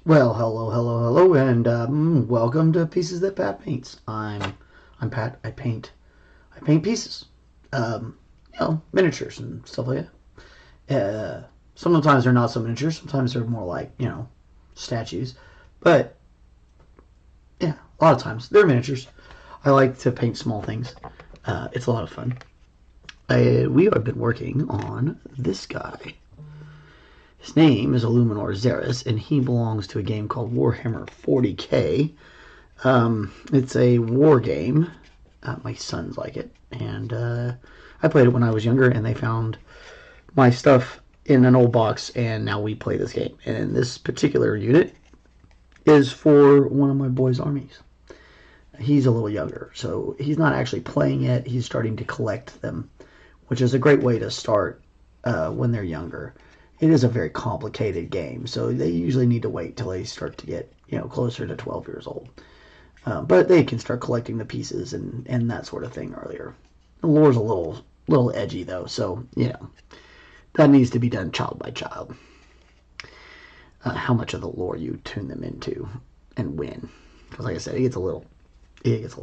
Well, hello, and welcome to Pieces That Pat Paints. I'm Pat. I paint pieces, miniatures and stuff like that. Sometimes they're not so miniatures. Sometimes they're more like statues. But yeah, a lot of times they're miniatures. I like to paint small things. It's a lot of fun. We have been working on this guy. His name is Illuminor Szeras, and he belongs to a game called Warhammer 40K. It's a war game. My sons like it, and I played it when I was younger, and they found my stuff in an old box, and now we play this game. And this particular unit is for one of my boys' armies. He's a little younger, so he's not actually playing it. He's starting to collect them, which is a great way to start when they're younger. It is a very complicated game, so they usually need to wait till they start to get closer to 12 years old. But they can start collecting the pieces and that sort of thing earlier. The lore's a little edgy though, so that needs to be done child by child. How much of the lore you tune them into and when, because like I said, it gets a little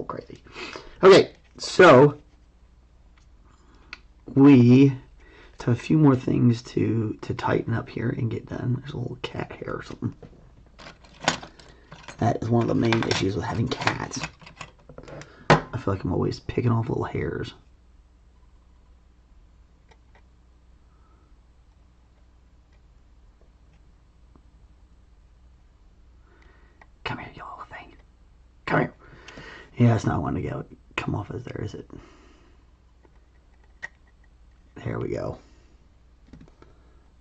crazy. Okay, so we have a few more things to tighten up here and get done. There's a little cat hair or something. That is one of the main issues with having cats. I feel like I'm always picking off little hairs. Come here, you little thing. Come here. Yeah, it's not wanting to come off as there, is it? There we go.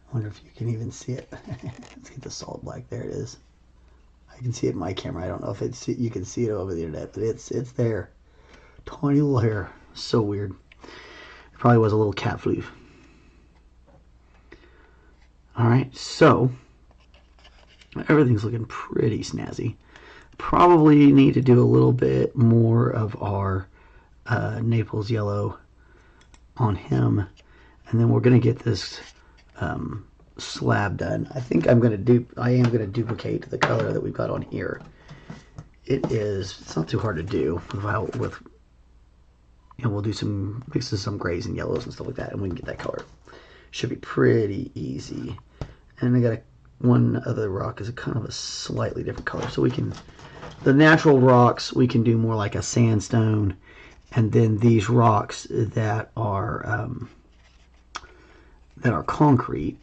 I wonder if you can even see it. Let's get the solid black. There it is. I can see it in my camera. I don't know if you can see it over the internet, but it's there. Tiny little hair. So weird. It probably was a little cat floof. Alright, so everything's looking pretty snazzy. Probably need to do a little bit more of our Naples yellow on him, and then we're going to get this slab done. I think I am going to duplicate the color that we've got on here. It's not too hard to do we'll do some mixes, some grays and yellows and stuff like that, and we can get that color. Should be pretty easy. And I got one other rock is a kind of a slightly different color, so the natural rocks we can do more like a sandstone, and then these rocks that are concrete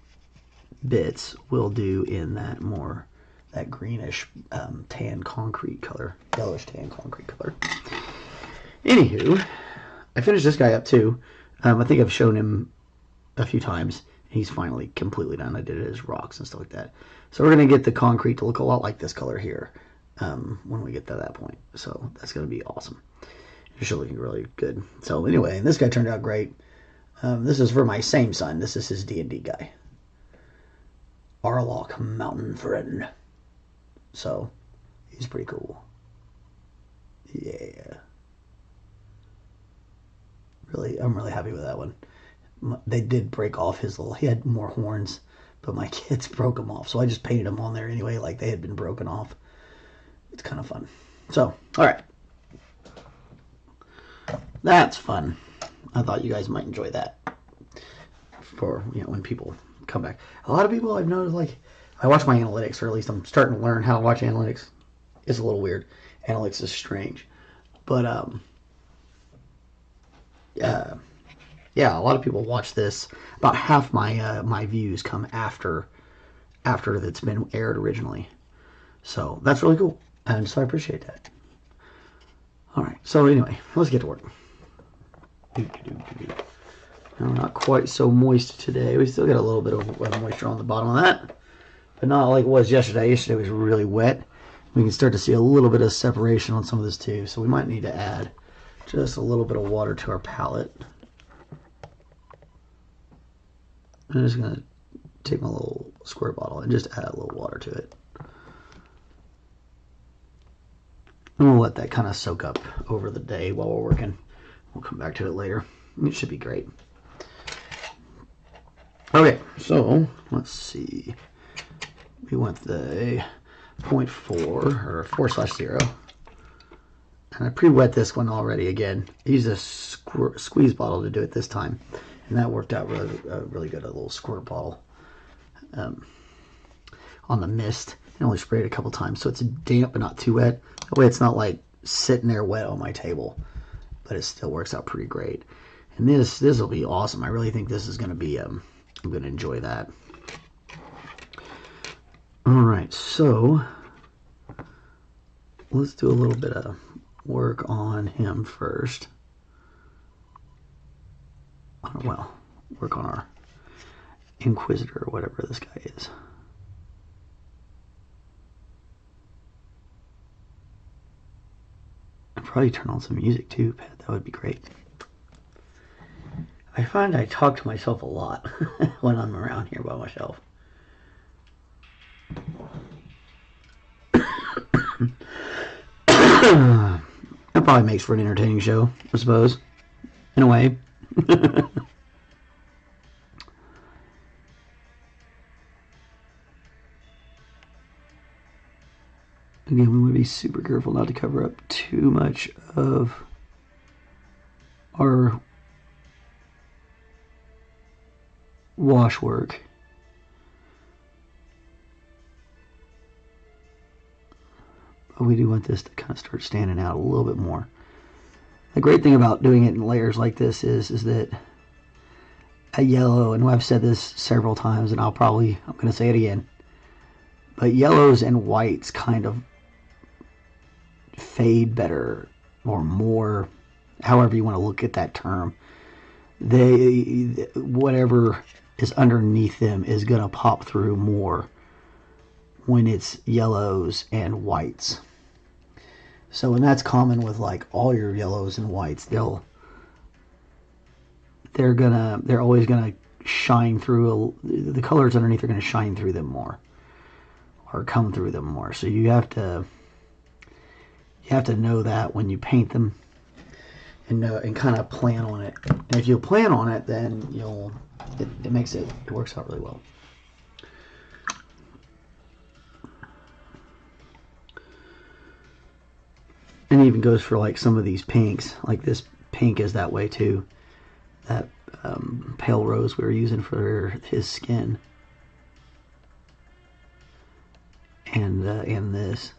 bits we'll do in that greenish tan concrete color, yellowish tan concrete color. Anywho, I finished this guy up too. I think I've shown him a few times. He's finally completely done. I did it as rocks and stuff like that. So we're going to get the concrete to look a lot like this color here when we get to that point. So that's going to be awesome. It's looking really good. So anyway, this guy turned out great. This is for my same son. This is his D&D guy. Arlock Mountain Friend. So he's pretty cool. Yeah. I'm really happy with that one. They did break off he had more horns, but my kids broke them off. So I just painted them on there anyway, like they had been broken off. It's kind of fun. So, all right. That's fun. I thought you guys might enjoy that for, when people come back. A lot of people I've noticed, like, I watch my analytics, or at least I'm starting to learn how to watch analytics. It's a little weird. Analytics is strange. But, yeah, a lot of people watch this. About half my views come after it's been aired originally. So that's really cool, and so I appreciate that. All right, so anyway, let's get to work. No, not quite so moist today. We still got a little bit of moisture on the bottom of that, but not like it was yesterday. Yesterday was really wet. We can start to see a little bit of separation on some of this too, so we might need to add just a little bit of water to our palette. I'm just going to take my little squirt bottle and just add a little water to it. And we'll let that kind of soak up over the day while we're working. We'll come back to it later. It should be great. Okay, so let's see. We went the 0.4 or 4/0. And I pre-wet this one already again. I used a squeeze bottle to do it this time. And that worked out really good, a little squirt bottle on the mist. I only sprayed it a couple times, so it's damp but not too wet. That way it's not like sitting there wet on my table, but it still works out pretty great. And this will be awesome. I really think this is going to be, I'm going to enjoy that. All right, so let's do a little bit of work on him first. Well, work on our Inquisitor or whatever this guy is. I'd probably turn on some music too, Pat. That would be great. I find I talk to myself a lot when I'm around here by myself. That probably makes for an entertaining show, I suppose, in a way. Again, we want to be super careful not to cover up too much of our wash work. But we do want this to kind of start standing out a little bit more. The great thing about doing it in layers like this is that a yellow, and I've said this several times, and I'm going to say it again, but yellows and whites kind of fade better or more, however you want to look at that term. Whatever is underneath them is going to pop through more when it's yellows and whites. So, and that's common with like all your yellows and whites. They're always gonna shine through. The colors underneath are gonna shine through them more, or come through them more. So you have to know that when you paint them, and kind of plan on it. And if you plan on it, then it works out really well. And it even goes for like some of these pinks. Like this pink is that way too. That pale rose we were using for his skin. And this.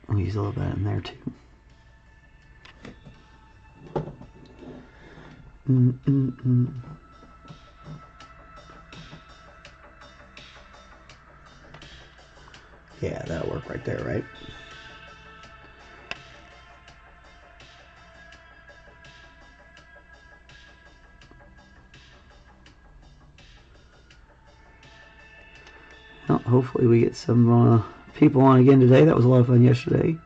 I'll use a little bit in there too. Yeah, that'll work right there, right? Well, hopefully we get some people on again today. That was a lot of fun yesterday.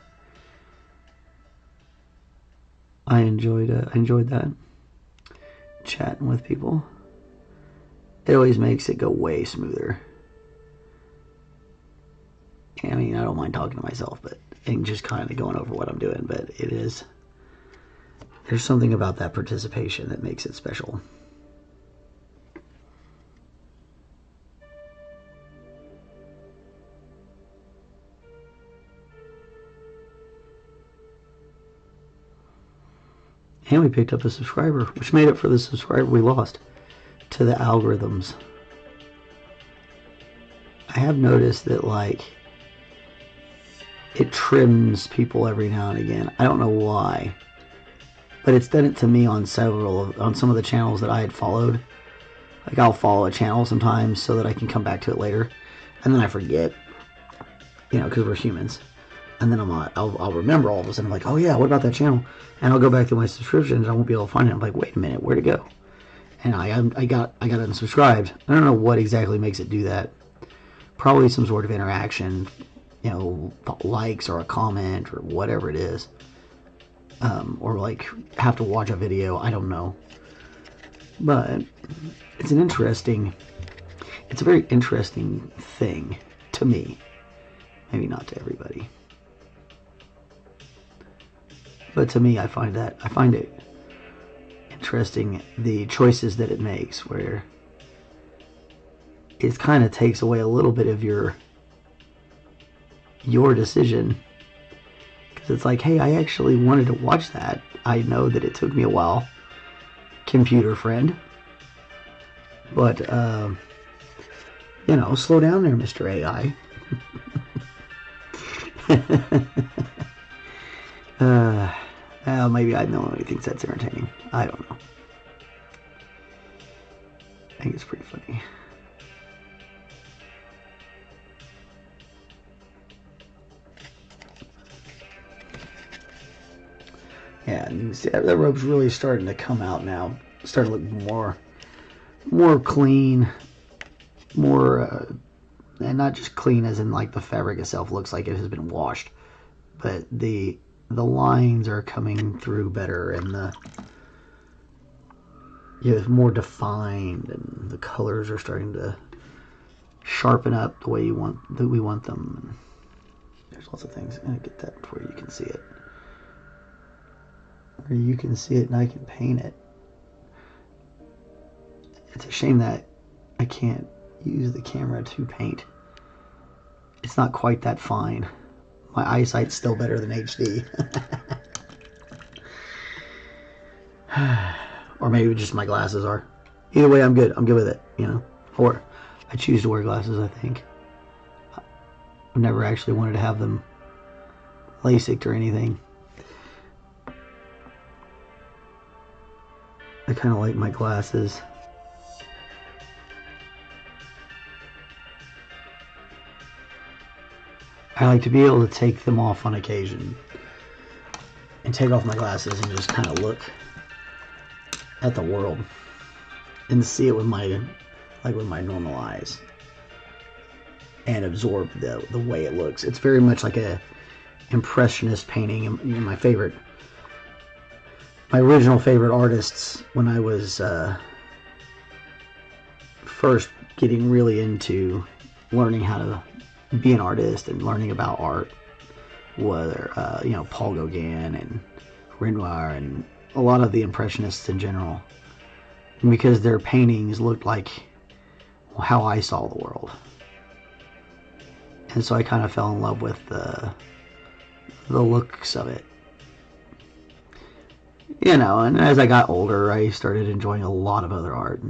I enjoyed that, chatting with people. It always makes it go way smoother. I mean, I don't mind talking to myself, and just kind of going over what I'm doing, but there's something about that participation that makes it special. And we picked up a subscriber, which made up for the subscriber we lost to the algorithms. I have noticed that, like, it trims people every now and again. I don't know why, but it's done it to me on some of the channels that I had followed. Like, I'll follow a channel sometimes so that I can come back to it later, and then I forget, because we're humans. And then I'll remember all of a sudden, like, oh yeah, what about that channel? And I'll go back to my subscriptions, and I won't be able to find it. I'm like, wait a minute, where'd it go? And I got unsubscribed. I don't know what exactly makes it do that. Probably some sort of interaction. Likes or a comment or whatever it is, or like have to watch a video. I don't know, but it's a very interesting thing to me. Maybe not to everybody, but to me, I find it interesting, the choices that it makes, where it kind of takes away a little bit of your decision, because it's like, hey, I actually wanted to watch that. I know that it took me a while, computer friend, but you know, slow down there, Mr. AI. Maybe I know he thinks that's entertaining. I don't know. I think it's pretty funny. Yeah, and you can see that rope's really starting to come out now. Starting to look more clean, more, and not just clean as in like the fabric itself looks like it has been washed, but the lines are coming through better, and it's more defined, and the colors are starting to sharpen up the way we want them. And there's lots of things. I'm gonna get that where you can see it. Where you can see it and I can paint it. It's a shame that I can't use the camera to paint. It's not quite that fine. My eyesight's still better than HD. Or maybe just my glasses are. Either way, I'm good. I'm good with it, you know. Or I choose to wear glasses, I think. I've never actually wanted to have them LASIK'd or anything. I kind of like my glasses. I like to be able to take them off on occasion and take off my glasses and just kind of look at the world and see it with my normal eyes and absorb the way it looks. It's very much like a impressionist painting. And, you know, my original favorite artists when I was first getting really into learning how to be an artist and learning about art were you know, Paul Gauguin and Renoir and a lot of the impressionists in general, and because their paintings looked like how I saw the world, and so I kind of fell in love with the looks of it, you know. And as I got older, I started enjoying a lot of other art,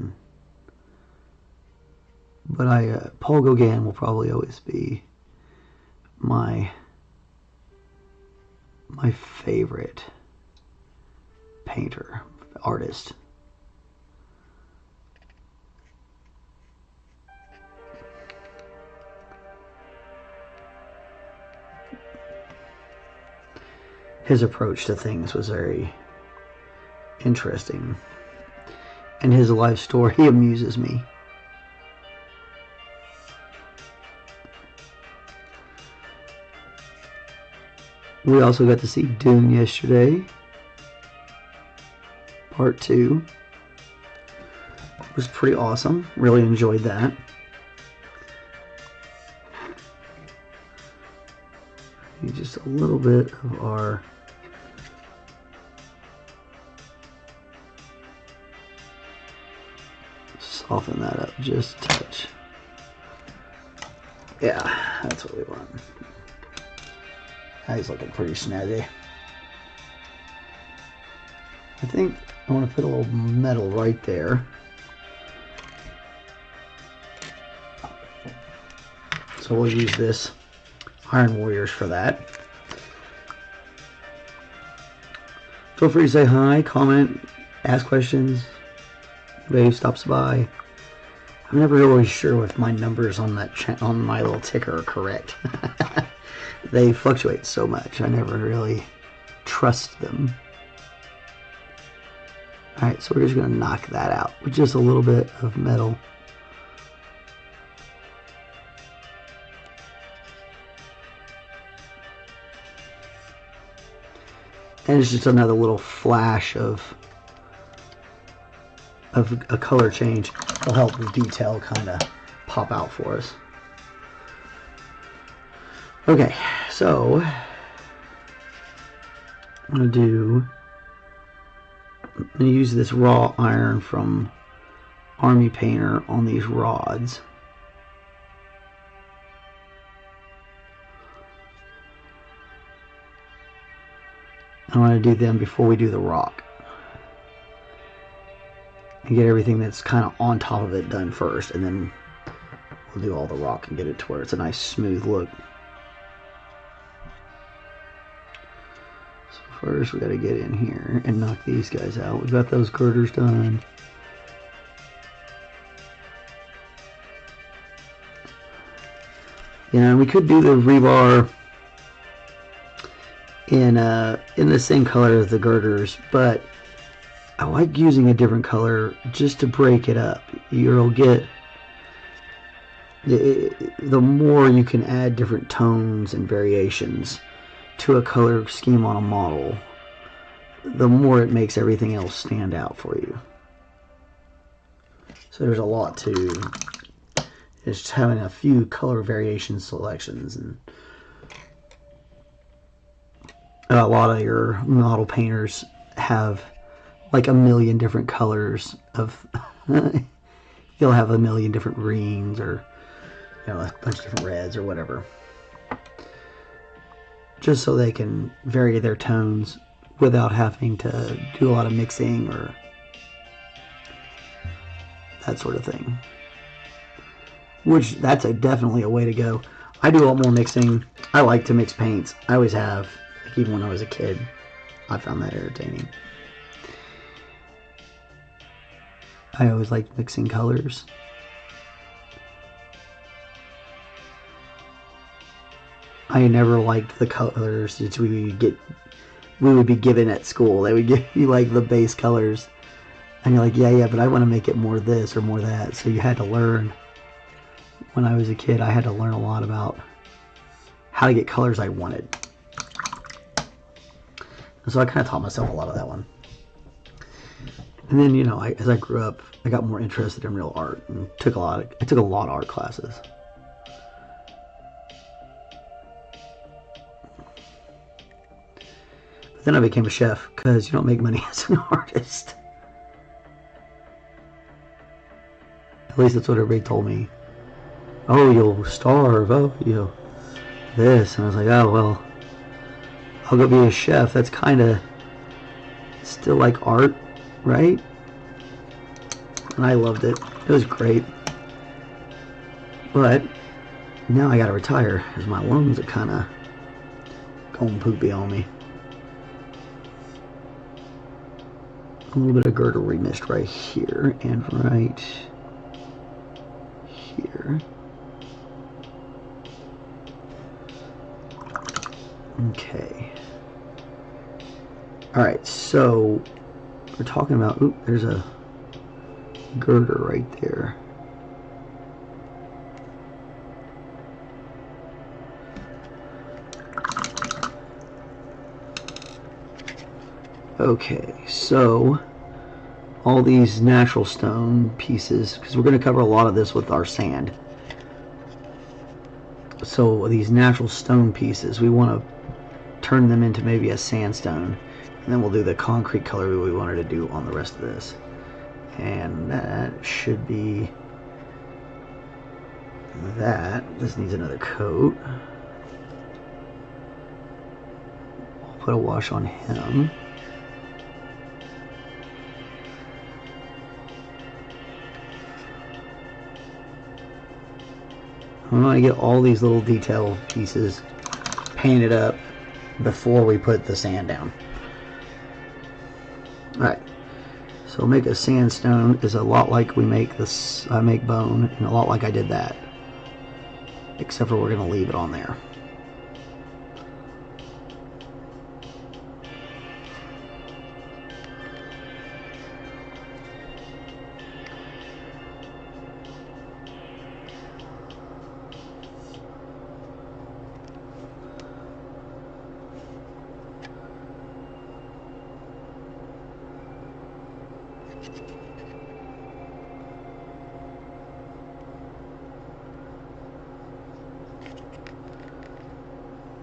but Paul Gauguin will probably always be my favorite painter, artist. His approach to things was very interesting, and his life story amuses me. We also got to see Dune yesterday. Part 2. It was pretty awesome. Really enjoyed that. Just a little bit of our soften that up just a touch. Yeah, that's what we want. He's looking pretty snazzy. I think I want to put a little metal right there. So we'll use this Iron Warriors for that. Feel free to say hi, comment, ask questions. Anybody who stops by. I'm never really sure if my numbers on that on my little ticker are correct. They fluctuate so much. I never really trust them. Alright, so we're just going to knock that out with just a little bit of metal. And it's just another little flash of a color change. It'll help the detail kind of pop out for us. Okay, so I'm going to use this raw iron from Army Painter on these rods. I want to do them before we do the rock. And get everything that's kind of on top of it done first, and then we'll do all the rock and get it to where it's a nice smooth look. So first we got to get in here and knock these guys out. We've got those girders done. Yeah, we could do the rebar in the same color as the girders, but I like using a different color just to break it up. You'll get the more you can add different tones and variations to a color scheme on a model, the more it makes everything else stand out for you. So there's a lot to just having a few color variation selections, and a lot of your model painters have like a million different colors of you'll have a million different greens, or you know, a bunch of different reds or whatever, just so they can vary their tones without having to do a lot of mixing or that sort of thing. Which, that's definitely a way to go. I do a lot more mixing. I like to mix paints. I always have. Like, even when I was a kid, I found that entertaining. I always liked mixing colors. I never liked the colors that we would be given at school. They would give you like the base colors, and you're like, yeah, but I want to make it more this or more that. So you had to learn. When I was a kid, I had to learn a lot about how to get colors I wanted. And so I kind of taught myself a lot of that one. And then, you know, as I grew up, I got more interested in real art and I took a lot of art classes. But then I became a chef because you don't make money as an artist. At least that's what everybody told me. Oh, you'll starve. Oh, you this. And I was like, oh, well, I'll go be a chef. That's kind of still like art, right? And I loved it. It was great. But now I gotta retire because my lungs are kind of going poopy on me. A little bit of girder remist right here and right here. Okay. Alright, so we're talking about, oop, there's a girder right there. Okay, so all these natural stone pieces, because we're going to cover a lot of this with our sand. So these natural stone pieces, we want to turn them into maybe a sandstone, and then we'll do the concrete color we wanted to do on the rest of this. And that should be that. This needs another coat. I'll put a wash on him. I want to get all these little detail pieces painted up before we put the sand down. Alright, so make a sandstone is a lot like we make this. I make bone, and a lot like I did that, except for we're going to leave it on there.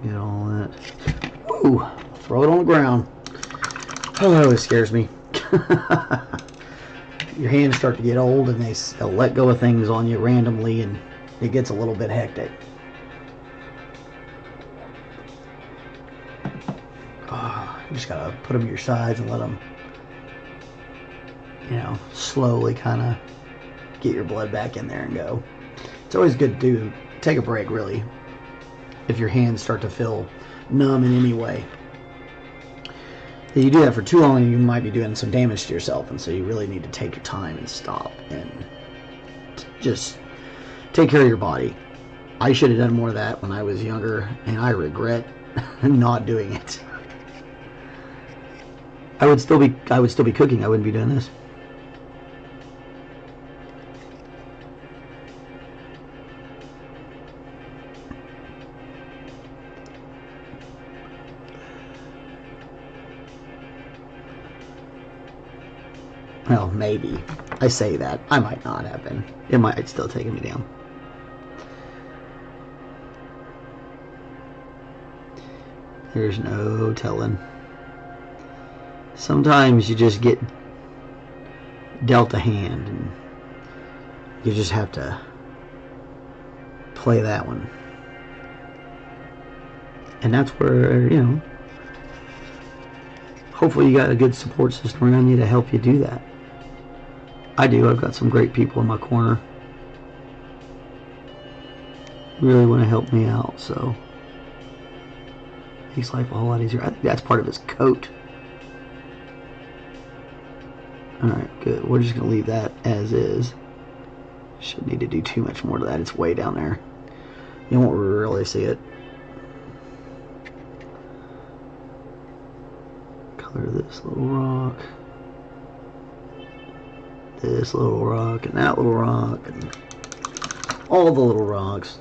Get all that. Woo! Throw it on the ground. Oh, that always scares me. Your hands start to get old and they'll let go of things on you randomly, and it gets a little bit hectic. Oh, You just gotta put them to your sides and let them, you know, slowly kind of get your blood back in there and go. It's always good to take a break, really, if your hands start to feel numb in any way. If you do that for too long, you might be doing some damage to yourself, and so you really need to take your time and stop and just take care of your body. I should have done more of that when I was younger, and I regret not doing it. I would still be cooking. I wouldn't be doing this. Well, maybe. I say that. I might not have been. It might still taken me down. There's no telling. Sometimes you just get dealt a hand and you just have to play that one. And that's where, you know, hopefully you got a good support system around you to help you do that. I do. I've got some great people in my corner. Really want to help me out, so makes life a whole lot easier. I think that's part of his coat. Alright, good. We're just going to leave that as is. Shouldn't need to do too much more to that. It's way down there. You won't really see it. Color this little rock. This little rock and that little rock and all the little rocks.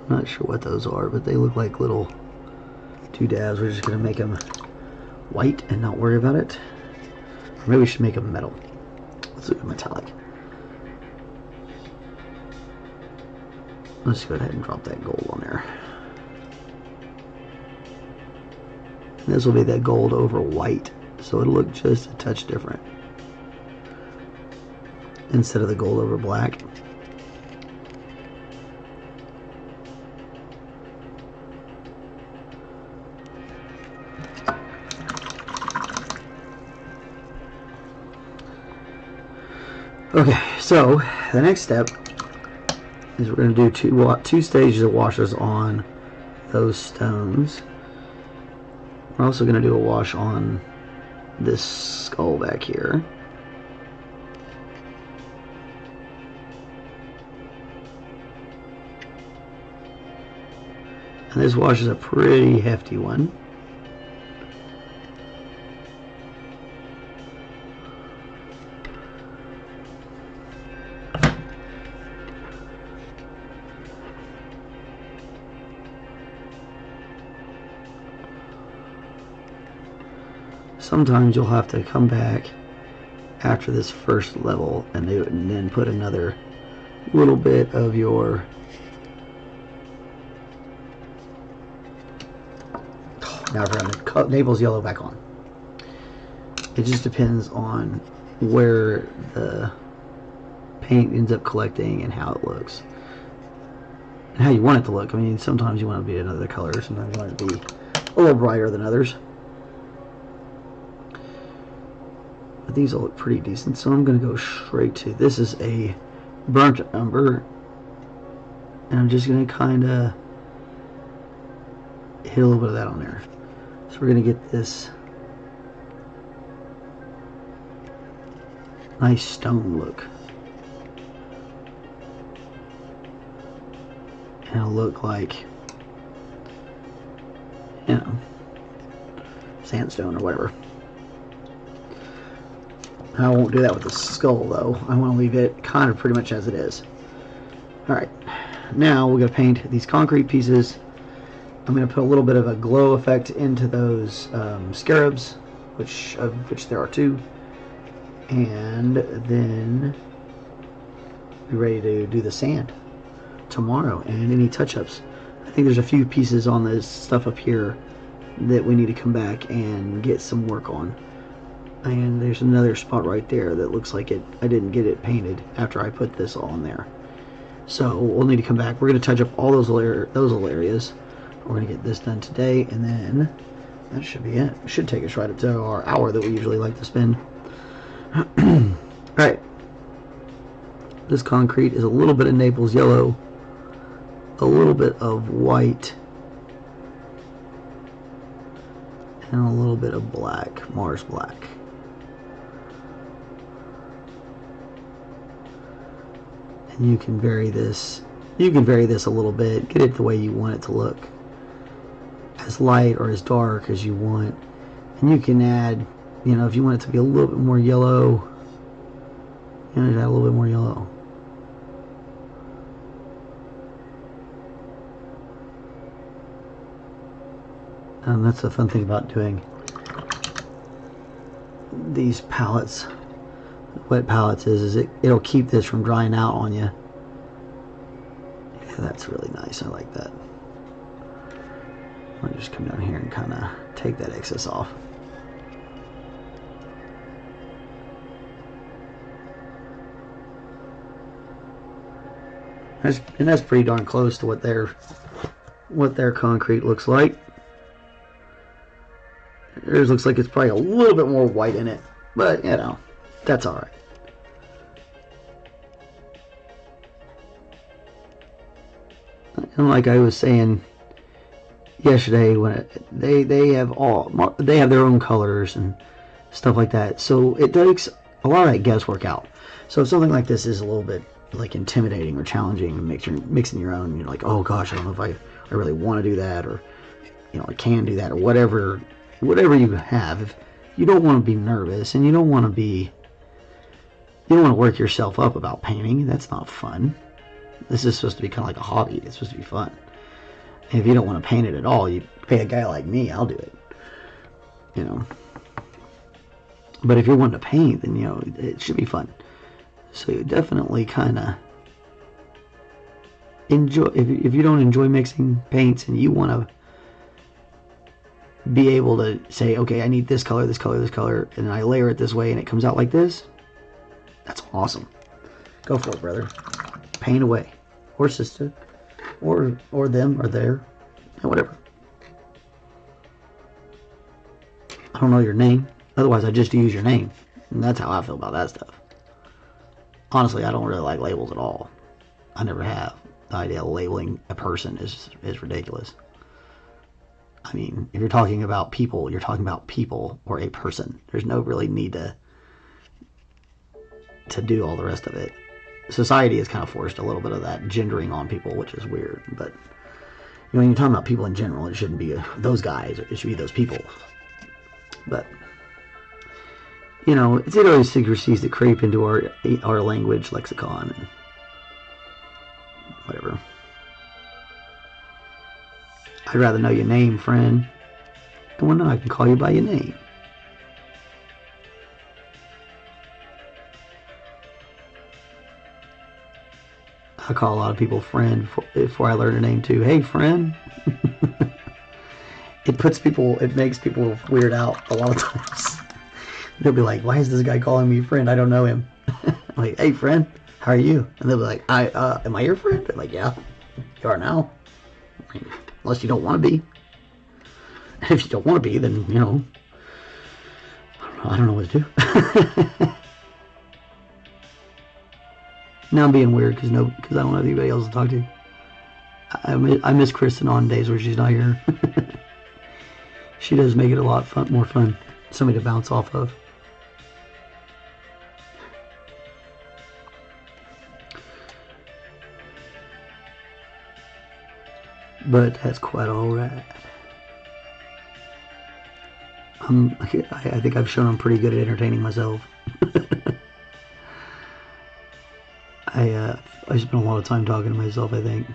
I'm not sure what those are, but they look like little doodads. We're just going to make them white and not worry about it. Or maybe we should make them metal. Let's do a metallic. Let's go ahead and drop that gold on there. And this will be that gold over white, so it'll look just a touch different instead of the gold over black. Okay, so the next step is we're going to do two stages of washes on those stones. We're also going to do a wash on this skull back here. And this wash is a pretty hefty one. Sometimes you'll have to come back after this first level and do it, and then put another little bit of your now I'm going to cut Naples yellow back on. It just depends on where the paint ends up collecting and how it looks and how you want it to look. I mean, sometimes you want it to be another color, sometimes you want it to be a little brighter than others. But these all look pretty decent, so I'm going to go straight to, this is a burnt umber, and I'm just going to kind of hit a little bit of that on there. So we're going to get this nice stone look. And it'll look like, you know, sandstone or whatever. I won't do that with the skull though. I want to leave it kind of pretty much as it is. Alright, now we're going to paint these concrete pieces. I'm going to put a little bit of a glow effect into those scarabs, which there are two. And then be ready to do the sand tomorrow and any touch-ups. I think there's a few pieces on this stuff up here that we need to come back and get some work on. And there's another spot right there that looks like it. I didn't get it painted after I put this all in there. So we'll need to come back. We're going to touch up all those little areas. We're going to get this done today, and then that should be it. It should take us right up to our hour that we usually like to spend. Alright. This concrete is a little bit of Naples yellow, a little bit of white, and a little bit of black, Mars black. And you can vary this. You can vary this a little bit, get it the way you want it to look, as light or as dark as you want. And you can add, you know, if you want it to be a little bit more yellow, you know, add a little bit more yellow. And that's the fun thing about doing these palettes, wet palettes, is it'll keep this from drying out on you. Yeah, that's really nice. I like that. I'll just come down here and kind of take that excess off. And that's pretty darn close to what their concrete looks like. Theirs looks like it's probably a little bit more white in it, but you know, that's all right. And like I was saying yesterday, when they have their own colors and stuff like that, so it takes a lot of that guesswork out. So if something like this is a little bit like intimidating or challenging, and mixing your own, you're like, oh gosh, I don't know if I really want to do that, or you know, I can do that, or whatever you have. If you don't want to be nervous, and you don't want to work yourself up about painting, that's not fun. This is supposed to be kind of like a hobby. It's supposed to be fun. And if you don't want to paint it at all, you pay a guy like me, I'll do it, you know. But if you're wanting to paint, then you know, it should be fun. So you definitely kind of enjoy. If you don't enjoy mixing paints, and you want to be able to say, okay, I need this color, this color, this color, and I layer it this way, and it comes out like this, that's awesome. Go for it, brother. Paint away, or sister, or them, or there, whatever. I don't know your name. Otherwise, I just use your name, and that's how I feel about that stuff. Honestly, I don't really like labels at all. I never have. The idea of labeling a person is ridiculous. I mean, if you're talking about people, you're talking about people or a person. There's no really need to do all the rest of it. Society has kind of forced a little bit of that gendering on people, which is weird. But you know, when you're talking about people in general, it shouldn't be those guys. It should be those people. But you know, it's idiosyncrasies that creep into our language lexicon and whatever. I'd rather know your name, friend. And well, no, I can call you by your name. I call a lot of people friend before I learn a name too. Hey, friend. It makes people weird out a lot of times. They'll be like, why is this guy calling me friend? I don't know him. I'm like, hey, friend, how are you? And they'll be like, am I your friend? I'm like, yeah, you are now. I mean, unless you don't want to be. And if you don't want to be, then, you know, I don't know what to do. Now I'm being weird because I don't have anybody else to talk to. I miss Kristen on days where she's not here. She does make it a lot more fun. Somebody to bounce off of. But that's quite alright. I think I've shown I'm pretty good at entertaining myself. I spend a lot of time talking to myself, I think.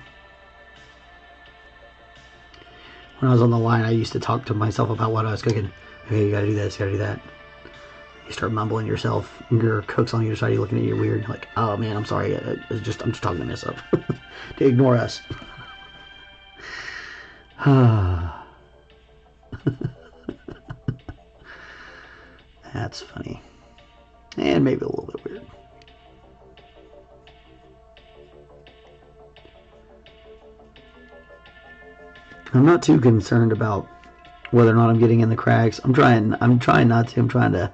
When I was on the line, I used to talk to myself about what I was cooking. Okay, you gotta do this, you gotta do that. You start mumbling yourself, and your cook's on the other side, you're looking at you weird. You're like, oh man, I'm sorry, I'm just talking to myself. To ignore us. That's That's funny. And maybe a little bit weird. I'm not too concerned about whether or not I'm getting in the cracks. I'm trying not to. I'm trying to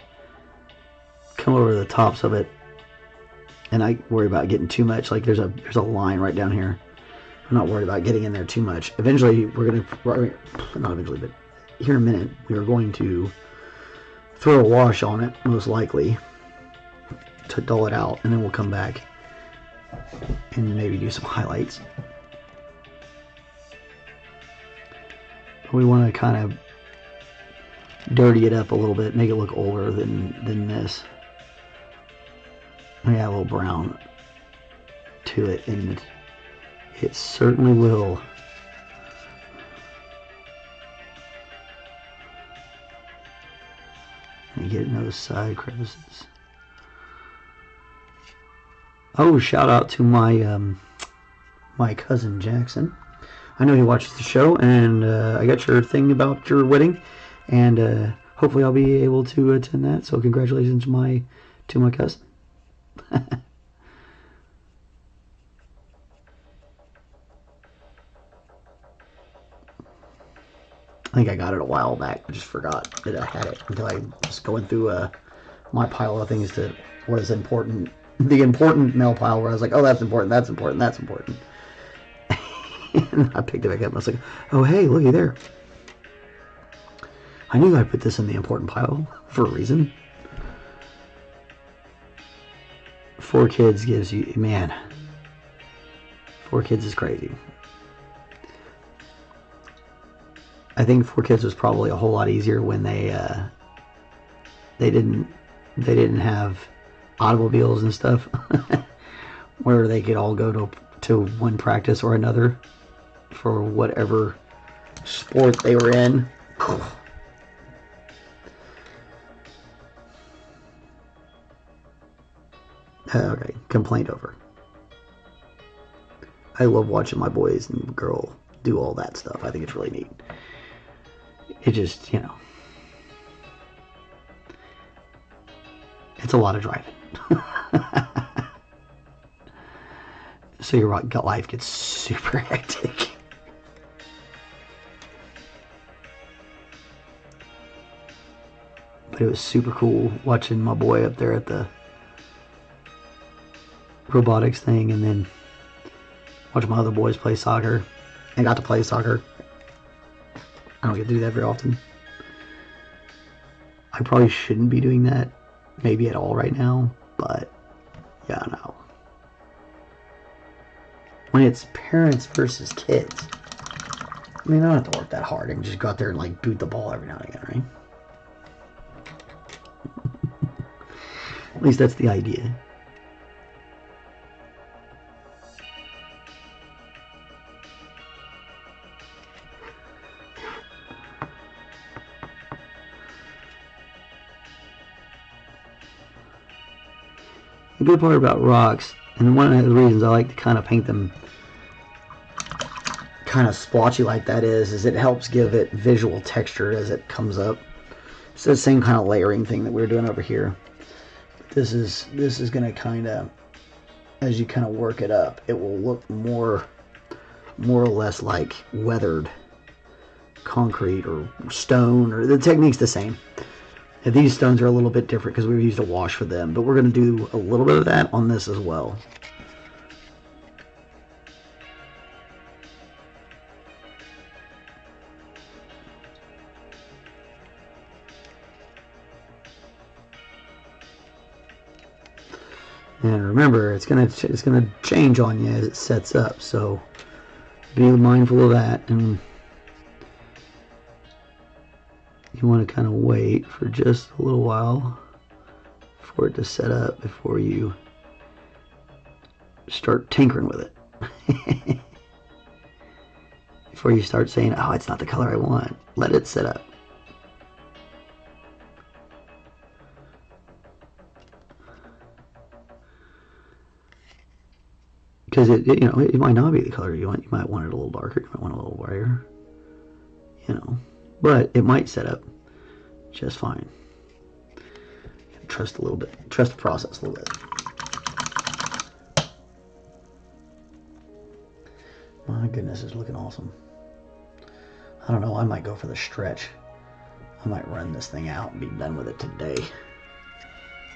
come over the tops of it. And I worry about getting too much. Like there's a line right down here. I'm not worried about getting in there too much. Eventually we're gonna, not eventually, but here in a minute, we are going to throw a wash on it, most likely, to dull it out, and then we'll come back and maybe do some highlights. We want to kind of dirty it up a little bit, make it look older than this. We add a little brown to it, and it certainly will. And get in those side crevices. Oh, shout out to my my cousin Jackson. I know he watches the show, and I got your thing about your wedding, and hopefully I'll be able to attend that. So congratulations to my cousin. I think I got it a while back. I just forgot that I had it until I was going through my pile of things to what is important, the important mail pile, where I was like, oh, that's important, that's important, that's important. And I picked it back up and I was like, oh, hey, looky there. I knew I put this in the important pile for a reason. 4 kids gives you, man, 4 kids is crazy. I think 4 kids was probably a whole lot easier when they didn't have automobiles and stuff where they could all go to one practice or another for whatever sport they were in. Okay, complaint over. I love watching my boys and girl do all that stuff. I think it's really neat. It just, you know, it's a lot of driving. So your life gets super hectic. But it was super cool watching my boy up there at the robotics thing, and then watch my other boys play soccer. I got to play soccer. I don't get to do that very often. I probably shouldn't be doing that, maybe at all right now, but yeah, no. When it's parents versus kids, I mean, I don't have to work that hard. I can just go out there and like boot the ball every now and again, right? At least that's the idea. The good part about rocks, and one of the reasons I like to kind of paint them kind of splotchy like that is it helps give it visual texture as it comes up. It's the same kind of layering thing that we're doing over here. This is going to kind of, as you kind of work it up, it will look more or less like weathered concrete or stone, or the technique's the same. These stones are a little bit different because we used a wash for them, but we're going to do a little bit of that on this as well. And remember, it's gonna change on you as it sets up, so be mindful of that. And you want to kind of wait for just a little while for it to set up before you start tinkering with it. Before you start saying, oh, it's not the color I want. Let it set up. Because it might not be the color you want. You might want it a little darker. You might want it a little brighter. But it might set up just fine. trust a little bit. Trust the process a little bit. My goodness, it's looking awesome. I don't know, I might go for the stretch. I might run this thing out and be done with it today.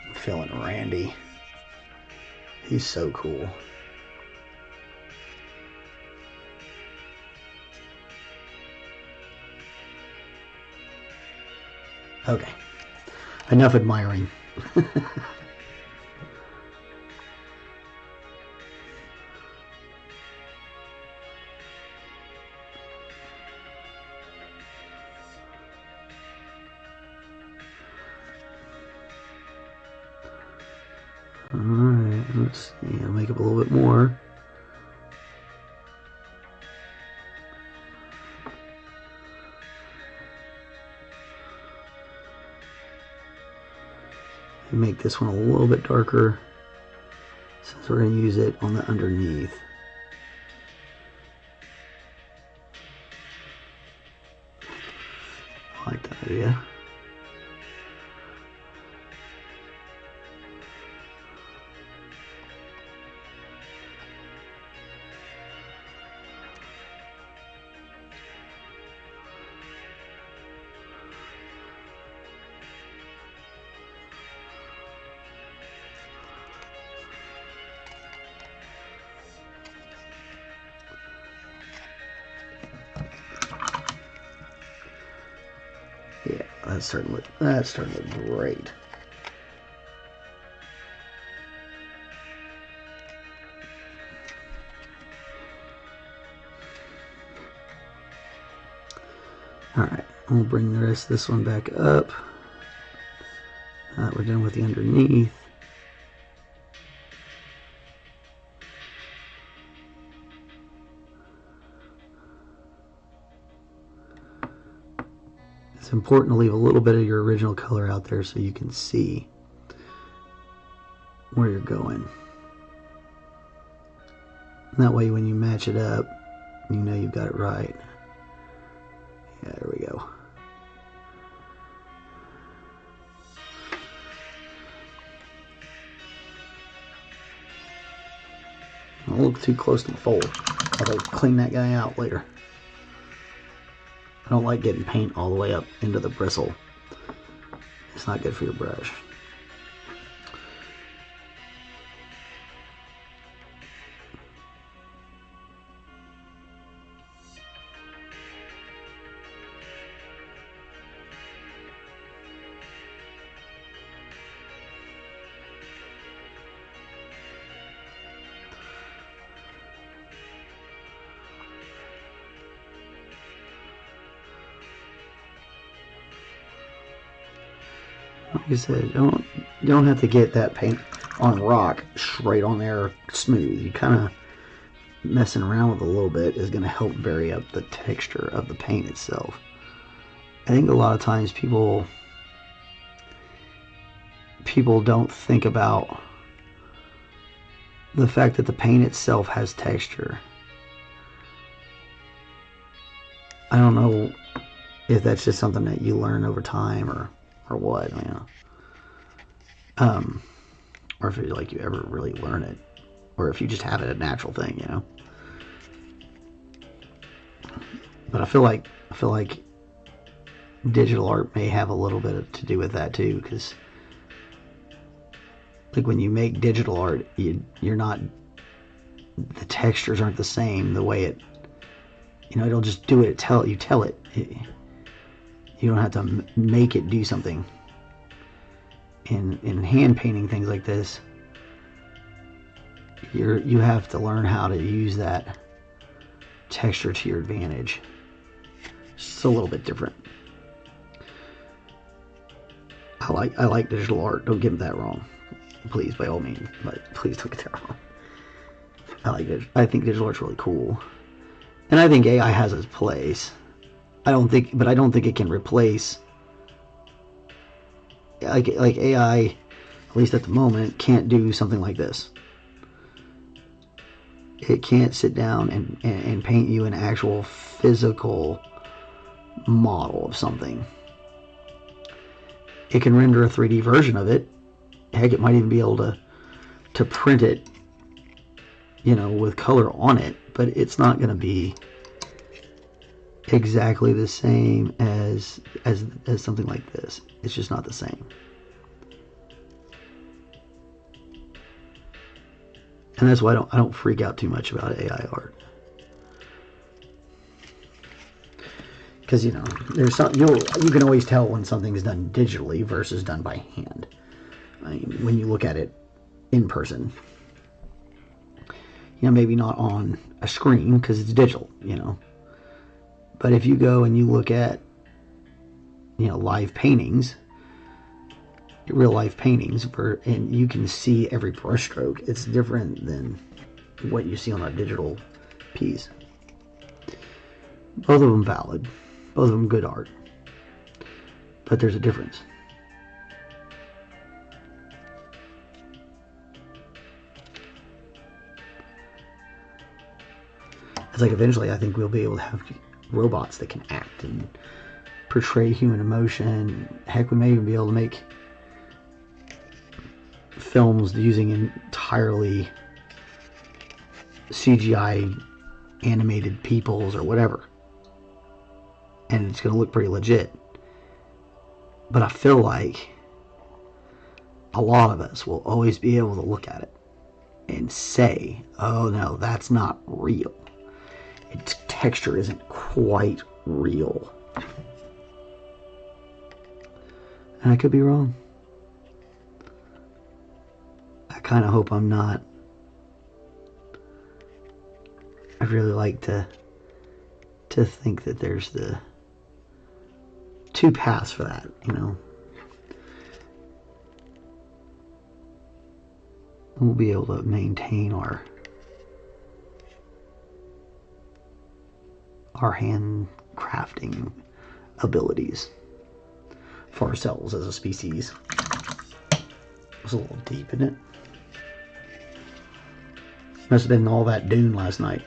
I'm feeling Randy. He's so cool. Okay. Enough admiring. Alright, let's see. I'll make up a little bit more. Make this one a little bit darker since we're going to use it on the underneath. I like that idea. Yeah, that's starting to look great. Alright, we'll bring the rest of this one back up. We're done with the underneath. It's important to leave a little bit of your original color out there so you can see where you're going. And that way when you match it up, you know you've got it right. Yeah, there we go. Don't look too close to the fold. I'll clean that guy out later. I don't like getting paint all the way up into the bristle. It's not good for your brush. Like I said, you don't have to get that paint on rock straight on there smooth. You kind of messing around with it a little bit is going to help vary up the texture of the paint itself. I think a lot of times people don't think about the fact that the paint itself has texture. I don't know if that's just something that you learn over time or what, you know. Or if like you ever really learn it, or if you just have it a natural thing, you know. But I feel like digital art may have a little bit to do with that too, because like when you make digital art, you're not, the textures aren't the same. The way it, you know, it'll just do it. You tell it. You don't have to make it do something. In hand painting things like this, you have to learn how to use that texture to your advantage. It's a little bit different. I like digital art. Don't get that wrong, please, by all means. But please don't get that wrong. I like it. I think digital art's really cool, and I think AI has its place. I don't think it can replace. Like AI, at least at the moment, can't do something like this. It can't sit down and paint you an actual physical model of something. It can render a 3D version of it, Heck, it might even be able to print it, you know, with color on it, but it's not going to be exactly the same as something like this. It's just not the same. And that's why I don't freak out too much about AI art. Because, you know, there's some, you can always tell when something's done digitally versus done by hand. I mean, when you look at it in person. You know, maybe not on a screen because it's digital, you know. But if you go and you look at, you know, live paintings, real life paintings, and you can see every brushstroke, it's different than what you see on a digital piece. Both of them valid. Both of them good art. But there's a difference. It's like eventually I think we'll be able to have robots that can act and portray human emotion. Heck, we may even be able to make films using entirely CGI animated peoples or whatever. And it's going to look pretty legit. But I feel like a lot of us will always be able to look at it and say, oh no, that's not real. Its texture isn't quite real. And I could be wrong. I kind of hope I'm not. I'd really like to think that there's the two paths for that, you know. We'll be able to maintain our hand crafting abilities for ourselves as a species. It was a little deep, isn't it? Must have been all that Dune last night.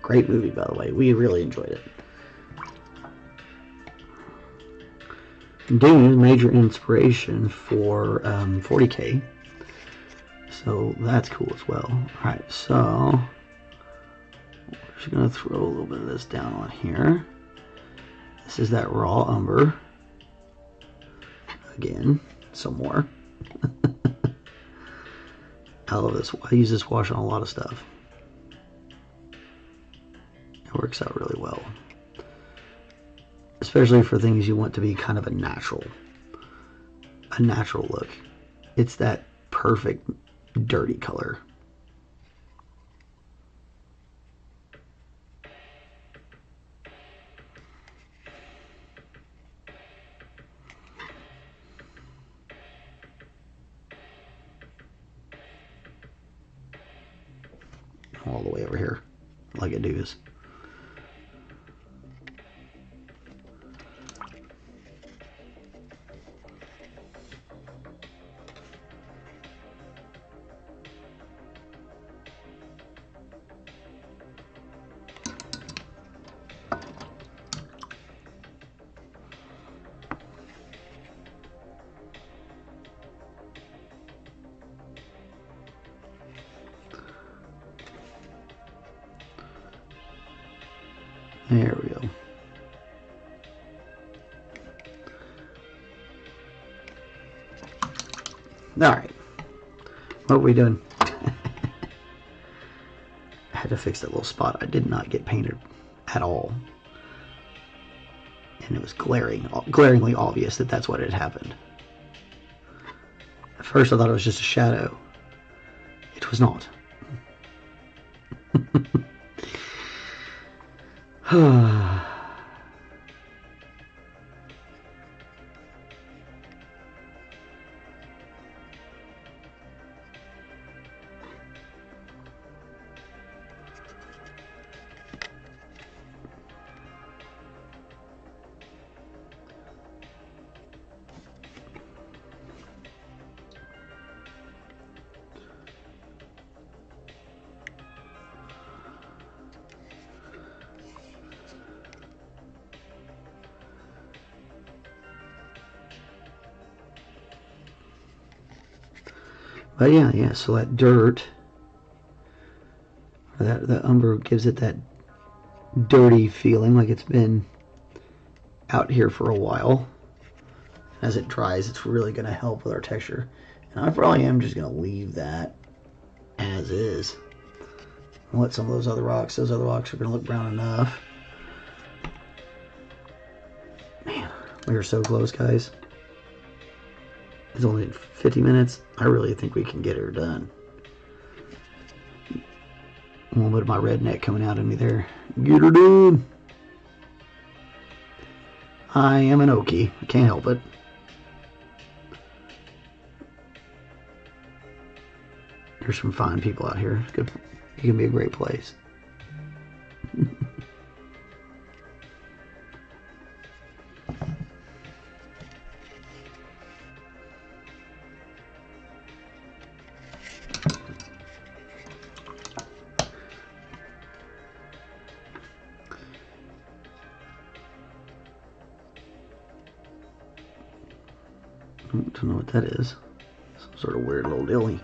Great movie, by the way. We really enjoyed it. Dune is a major inspiration for 40K. So that's cool as well. Alright, so we're just going to throw a little bit of this down on here. This is that raw umber. Again, some more. I love this. I use this wash on a lot of stuff. It works out really well. Especially for things you want to be kind of a natural look. It's that perfect dirty color. All the way over here, like it does. There we go. Alright. What are we doing? I had to fix that little spot. I did not get painted at all. And it was glaringly obvious that that's what had happened. At first I thought it was just a shadow. It was not. But yeah, so that dirt, or that umber gives it that dirty feeling, like it's been out here for a while. As it dries, it's really going to help with our texture. And I probably am just going to leave that as is. I'll let some of those other rocks are going to look brown enough. Man, we are so close, guys. It's only 50 minutes. I really think we can get her done. A little bit of my redneck coming out in me there. Get her done. I am an Okie. I can't help it. There's some fine people out here. Good. It can be a great place. I don't know what that is. Some sort of weird little dilly.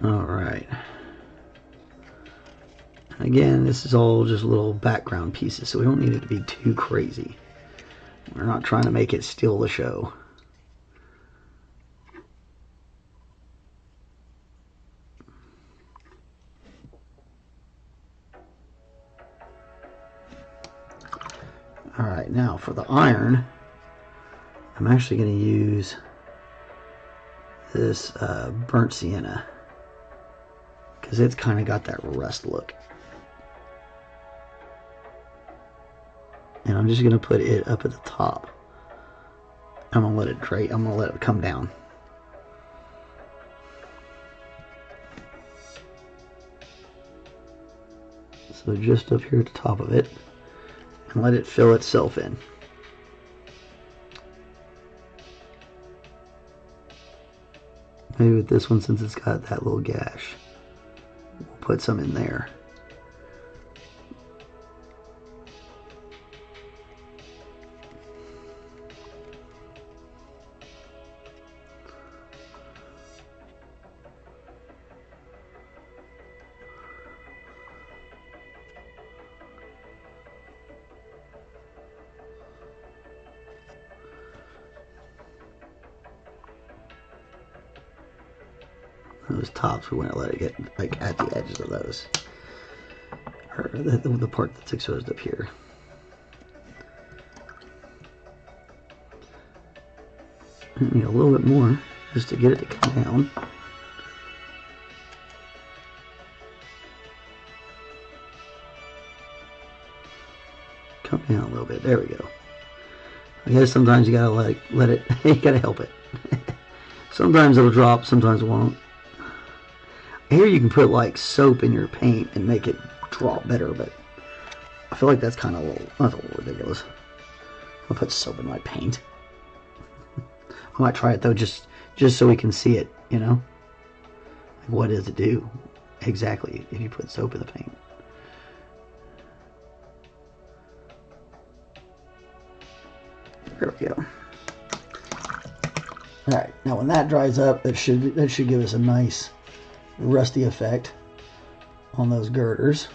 Alright. Again, this is all just little background pieces, so we don't need it to be too crazy. We're not trying to make it steal the show. Alright, now for the iron, I'm actually going to use this burnt sienna, because it's kind of got that rust look. And I'm just going to put it up at the top. I'm going to let it drape. I'm going to let it come down. So just up here at the top of it, and let it fill itself in. Maybe with this one, since it's got that little gash, we'll put some in there. Those tops, we want to let it get like at the edges of those, or the part that's exposed up here. Need a little bit more just to get it to come down. Come down a little bit. There we go. I guess sometimes you gotta let it. You gotta help it. Sometimes it'll drop, sometimes it won't. Here you can put like soap in your paint and make it drop better, but I feel like that's kind of that's a little ridiculous. I'll put soap in my paint. I might try it though, just so we can see it, you know? Like, what does it do exactly if you put soap in the paint? There we go. Alright, now when that dries up, that should give us a nice rusty effect on those girders,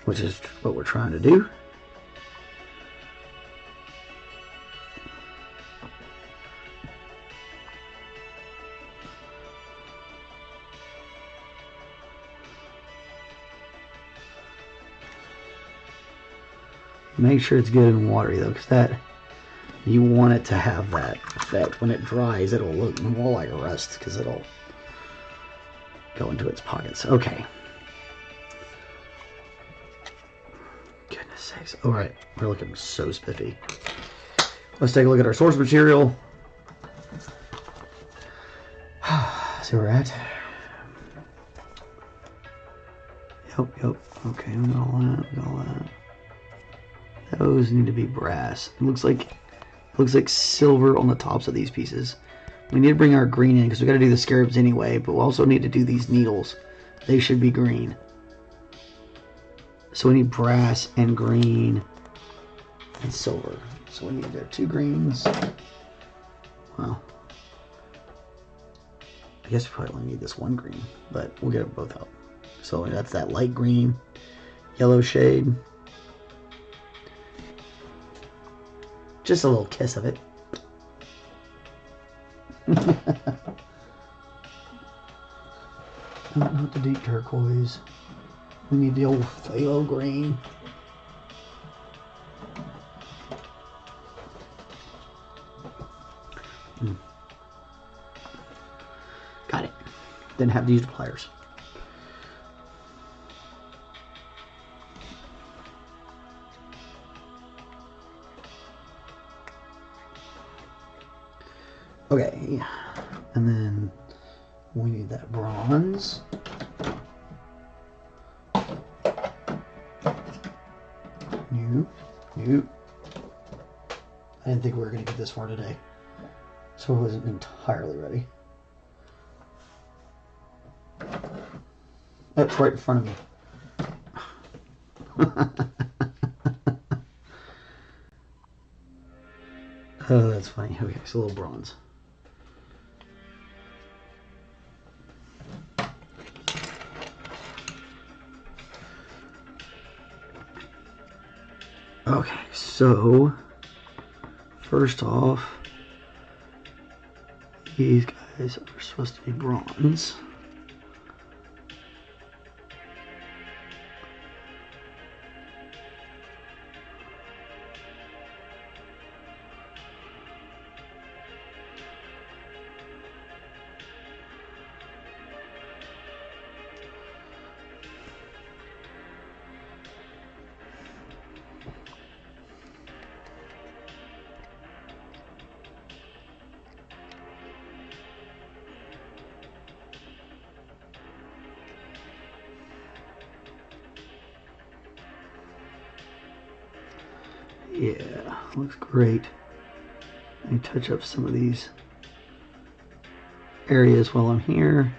which is what we're trying to do. Make sure it's good and watery though, because that, you want it to have that effect. When it dries, it'll look more like rust because it'll go into its pockets. Okay. Goodness sakes. Alright, we're looking so spiffy. Let's take a look at our source material. See where we're at. Yep. Okay, we got all that. Those need to be brass. It looks like silver on the tops of these pieces. We need to bring our green in because we got to do the scarabs anyway, but we also need to do these needles. They should be green. So we need brass and green and silver. So we need 2 greens Well, I guess we probably only need this one green, but we'll get them both out. So that's that light green, yellow shade. Just a little kiss of it. Not the deep turquoise. We need the old phthalo green. Got it. Didn't have to use the pliers. Okay, and then we need that bronze. Nope. I didn't think we were going to get this far today, so I wasn't entirely ready. That's right in front of me. Oh, that's funny. Okay, it's a little bronze. Okay, so first off, these guys are supposed to be bronze. Yeah, looks great. Let me touch up some of these areas while I'm here.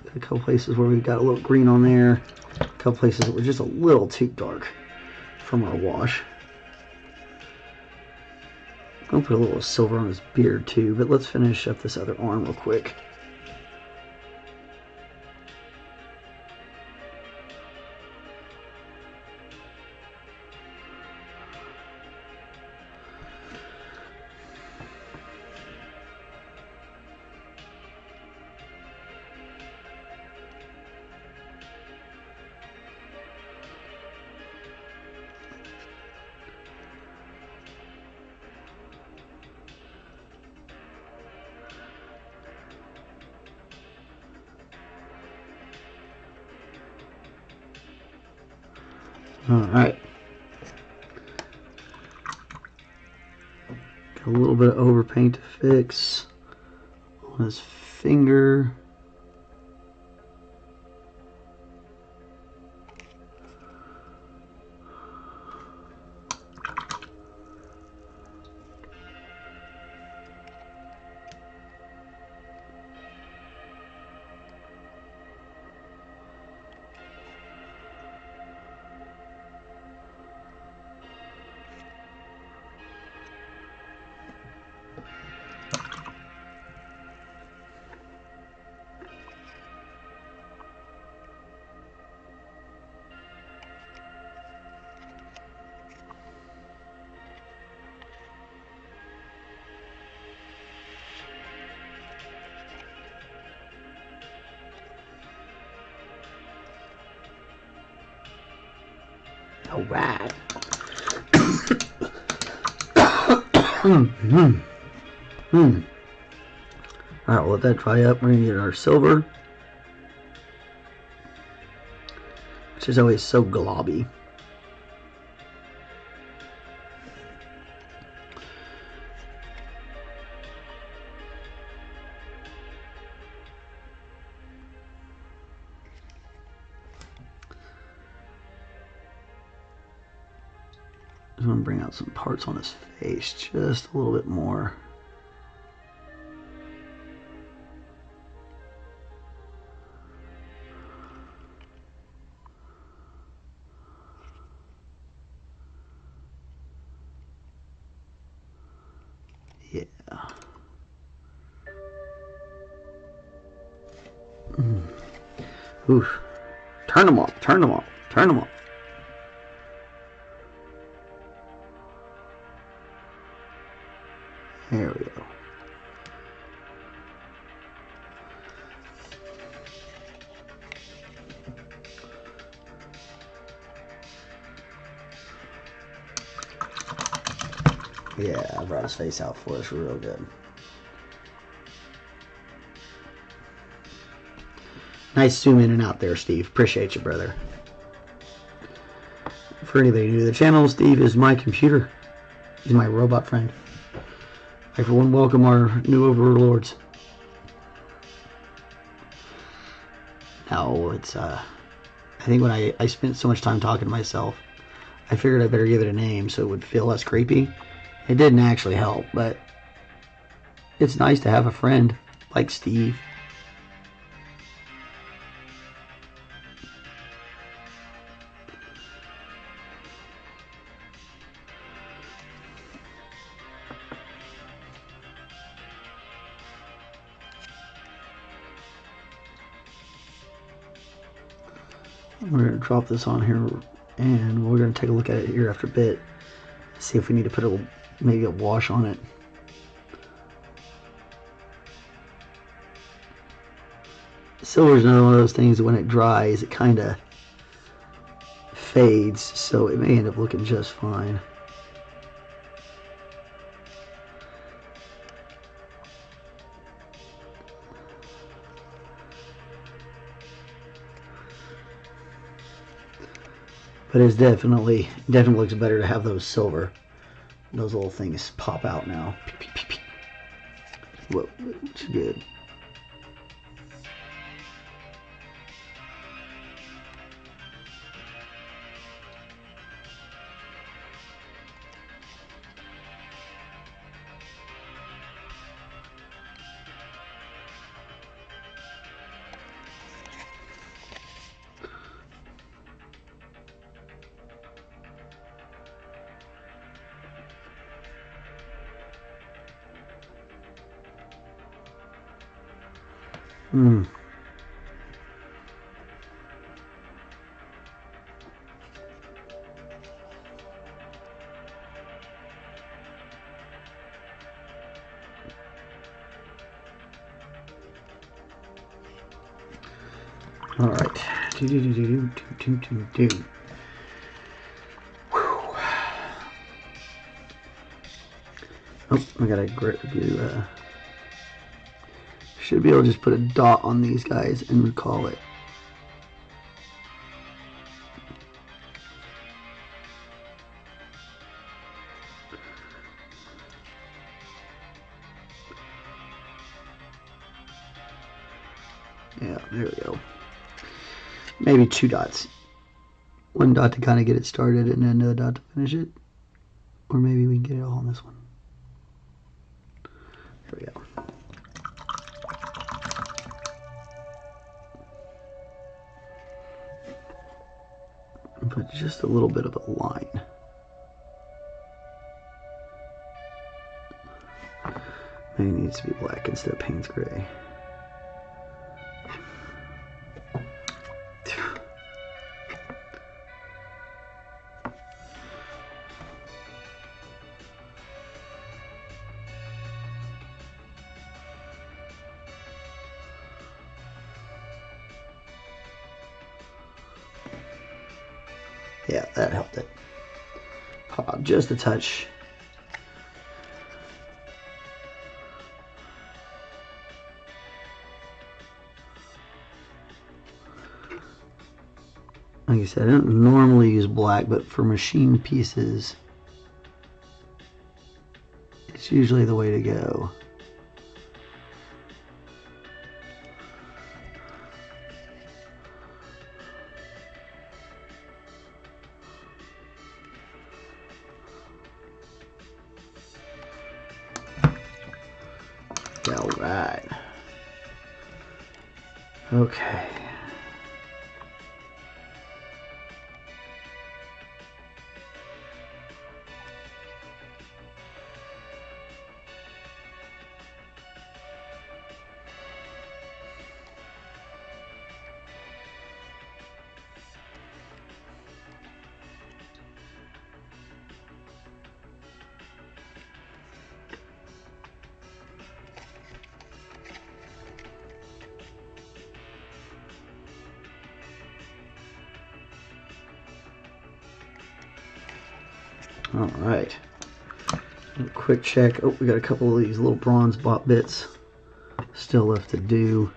Got a couple places where we got a little green on there. A couple places that were just a little too dark from our wash. I'll put a little silver on his beard too, but let's finish up this other arm real quick. Alright. Got a little bit of overpaint to fix on his finger. All right. All right, we'll let that dry up. We're gonna get our silver, which is always so globby. I'm going to bring out some parts on his face just a little bit more. Yeah. Oof. Turn them off. Turn them off. Turn them off. There we go. Yeah, I brought his face out for us real good. Nice zoom in and out there, Steve. Appreciate you, brother. For anybody new to the channel, Steve is my computer. He's my robot friend. I for one welcome our new overlords. Now it's I think when I spent so much time talking to myself, I figured I better give it a name so it would feel less creepy. It didn't actually help, but it's nice to have a friend like Steve. We're going to drop this on here, and we're going to take a look at it here after a bit. See if we need to put maybe a wash on it. Silver is another one of those things that when it dries, it kind of fades, so it may end up looking just fine. But it's definitely looks better to have those silver. Those little things pop out now. Whoa, it's good. All right. Oh, I gotta do. Should be able to just put a dot on these guys and recall it. Yeah, there we go. Maybe 2 dots. 1 dot to kind of get it started and then another dot to finish it. Or maybe we can get it all on this one. There we go. And put just a little bit of a line. Maybe it needs to be black instead of Payne's gray. Yeah, that helped it pop out just a touch. Like I said, I don't normally use black, but for machine pieces, it's usually the way to go. All right. Okay. Alright. Quick check. Oh, we got a couple of these little bronze bits still left to do.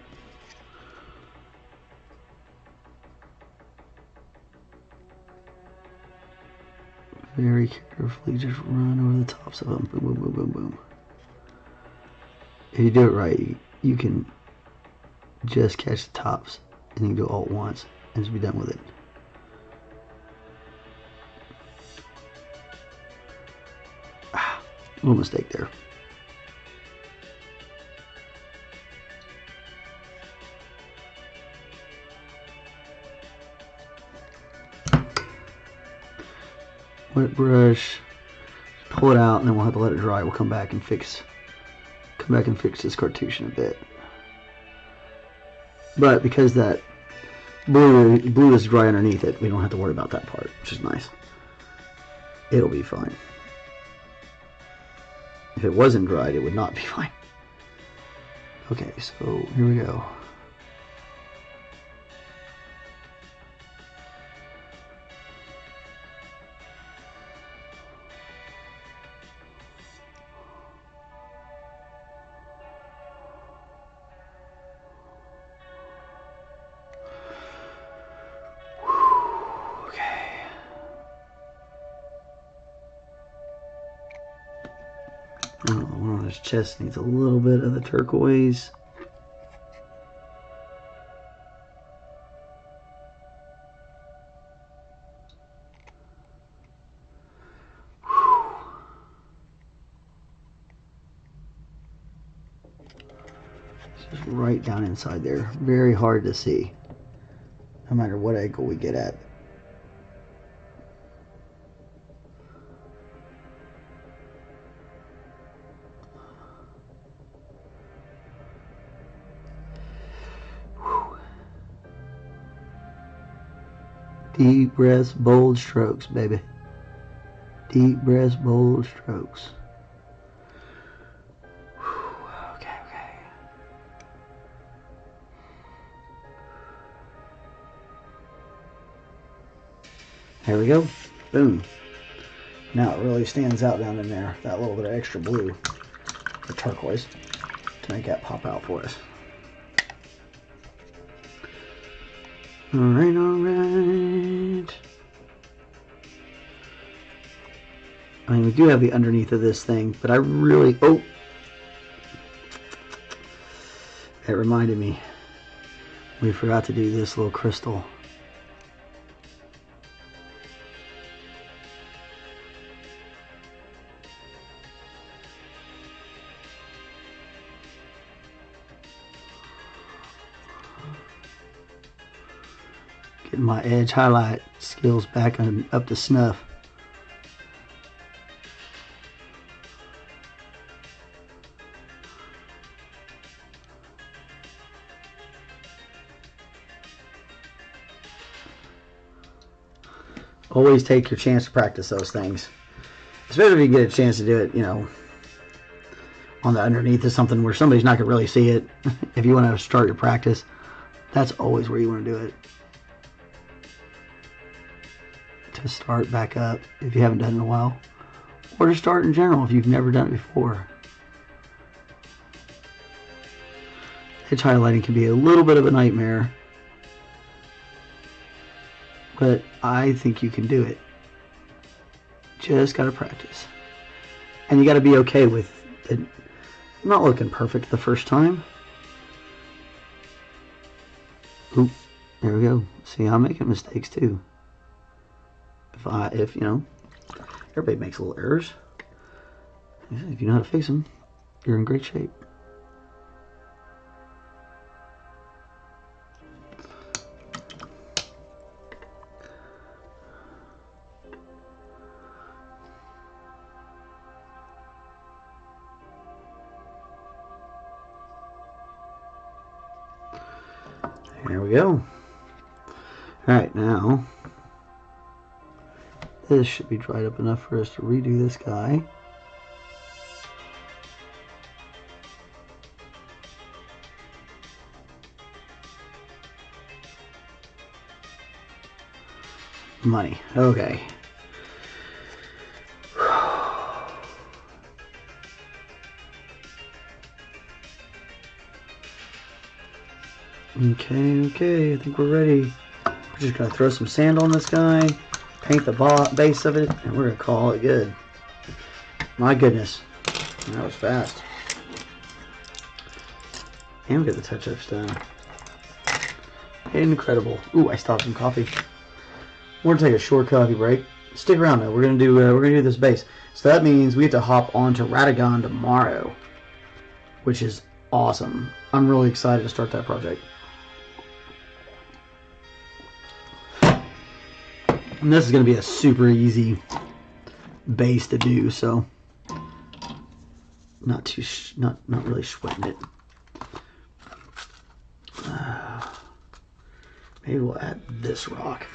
Very carefully just run over the tops of them. Boom, boom, boom, boom, boom. If you do it right, you can just catch the tops and you can do it all at once and just be done with it. Little mistake there. Wet brush, pull it out, and then we'll have to let it dry. We'll come back and fix this cartouche in a bit. But because that blue is dry underneath it, we don't have to worry about that part, which is nice. It'll be fine. If it wasn't dried, it would not be fine. Okay, so here we go. One of his chest needs a little bit of the turquoise. It's just right down inside there. Very hard to see, no matter what angle we get at. Deep breaths, bold strokes, baby. Deep breaths, bold strokes. Okay. There we go. Boom. Now it really stands out down in there, that little bit of extra blue, or turquoise, to make that pop out for us. Alright. I mean, we do have the underneath of this thing, but I really... Oh! That reminded me. We forgot to do this little crystal. Getting my edge highlight skills back and up to snuff. Always take your chance to practice those things. Especially if you get a chance to do it, you know, on the underneath of something where somebody's not going to really see it. If you want to start your practice, that's always where you want to do it. To start back up if you haven't done it in a while. Or to start in general if you've never done it before. Edge highlighting can be a little bit of a nightmare. But I think you can do it. Just gotta practice. And you gotta be okay with it not looking perfect the first time. Oop, there we go. See, I'm making mistakes too. If you know, everybody makes little errors. If you know how to fix them, you're in great shape. There we go. Alright, now this should be dried up enough for us to redo this guy. Money. Okay. Okay, I think we're ready. We're just gonna throw some sand on this guy, paint the base of it, and we're gonna call it good. My goodness, that was fast. And we get the touch-ups done. Incredible. Ooh, I still have some coffee. We're gonna take a short coffee break. Stick around though. We're gonna do this base. So that means we have to hop onto Radagon tomorrow, which is awesome. I'm really excited to start that project. And this is gonna be a super easy base to do, so not really sweating it. Maybe we'll add this rock.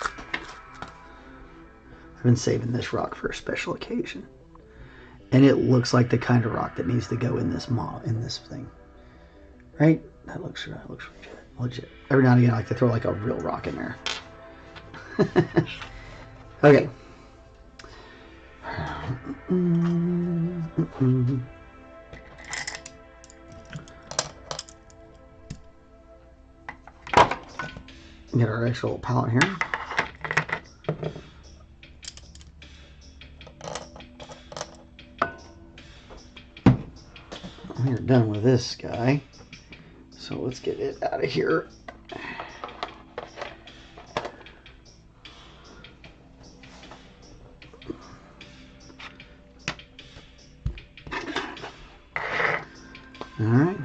I've been saving this rock for a special occasion, and it looks like the kind of rock that needs to go in this model, in this thing, right? That looks legit. Every now and again, I like to throw like a real rock in there. Okay. Get our actual palette here. We're done with this guy, so let's get it out of here. Alright,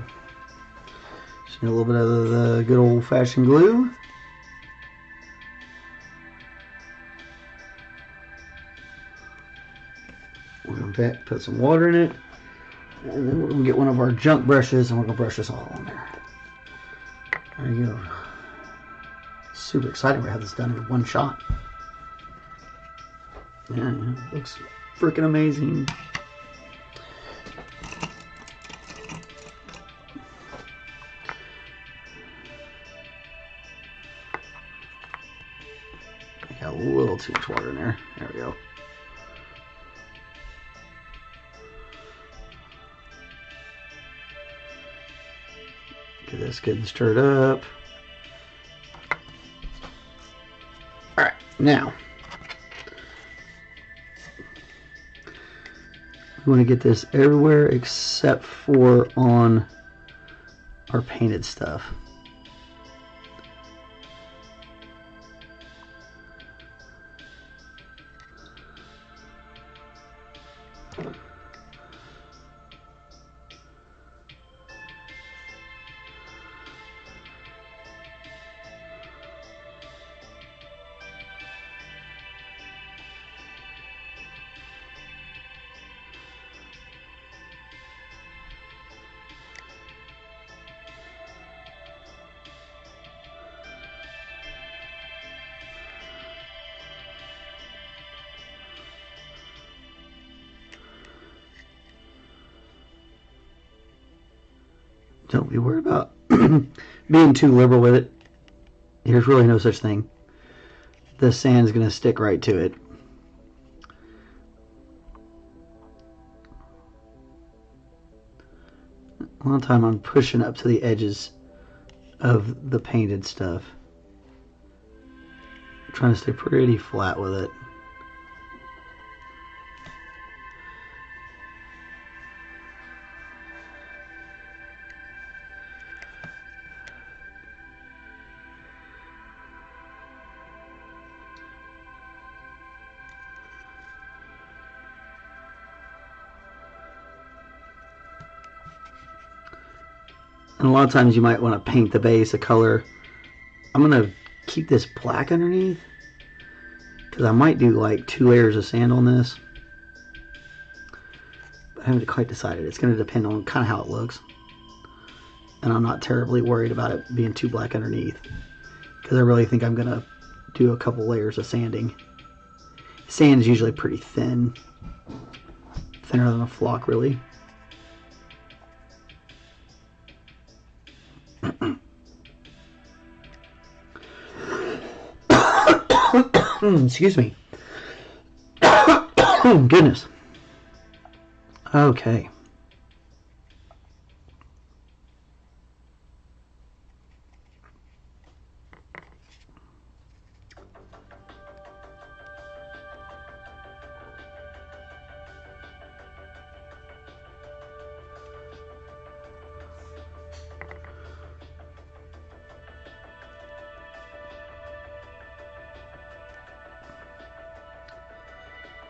just need a little bit of the good old-fashioned glue. We're going to put some water in it, and then we're going to get one of our junk brushes and we're going to brush this all on there. There you go. Super excited to have this done in one shot. Yeah, it looks freaking amazing. I got a little too much water in there. There we go. Get this getting stirred up. Alright, now we want to get this everywhere except for on our painted stuff. Don't be worried about being too liberal with it. There's really no such thing. The sand's going to stick right to it. A lot of time I'm pushing up to the edges of the painted stuff. I'm trying to stay pretty flat with it. And a lot of times you might want to paint the base a color. I'm going to keep this black underneath because I might do like 2 layers of sand on this. But I haven't quite decided. It's going to depend on kind of how it looks. And I'm not terribly worried about it being too black underneath because I really think I'm going to do a couple layers of sanding. Sand is usually pretty thin. Thinner than a flock, really. Excuse me. Oh, goodness. Okay.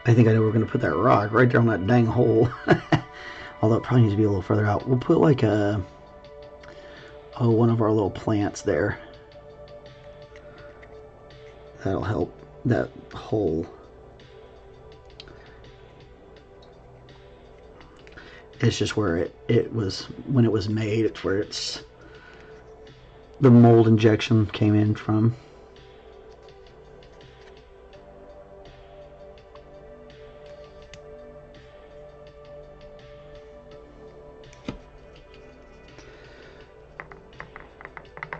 I think I know we're going to put that rock right there on that dang hole. Although it probably needs to be a little further out. We'll put like a... Oh, one of our little plants there. That'll help that hole. It's just where it was, when it was made, it's where the mold injection came in from.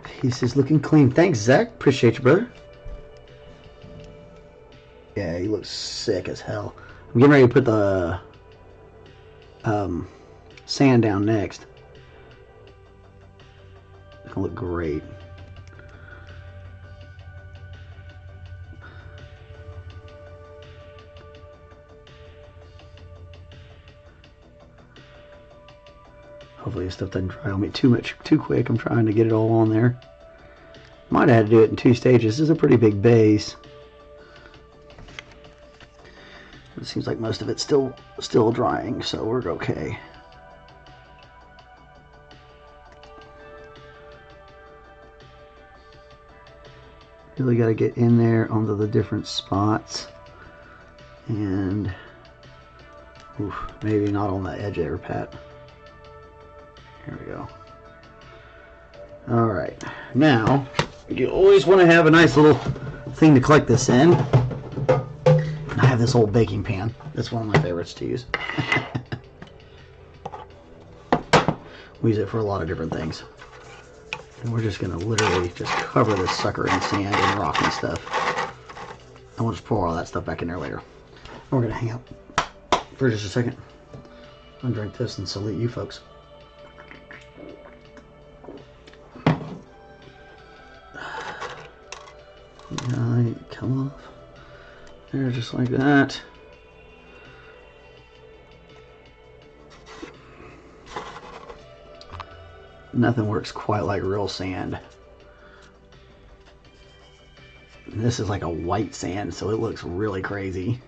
Piece is looking clean. Thanks, Zach. Appreciate you, brother. Yeah, he looks sick as hell. I'm getting ready to put the sand down next. It's gonna look great. Hopefully this stuff doesn't dry on me too quick. I'm trying to get it all on there. Might have had to do it in 2 stages. This is a pretty big base. It seems like most of it's still drying, so we're okay. Really got to get in there onto the different spots, and maybe not on the edge there, Pat. Here we go. All right, now you always want to have a nice little thing to collect this in. And I have this old baking pan. That's one of my favorites to use. We use it for a lot of different things. And we're just going to literally just cover this sucker in sand and rock and stuff. And we'll just pour all that stuff back in there later. And we're going to hang out for just a second. I'm going to drink this and salute you folks. Alright, come off. There, just like that. Nothing works quite like real sand. This is like a white sand, so it looks really crazy.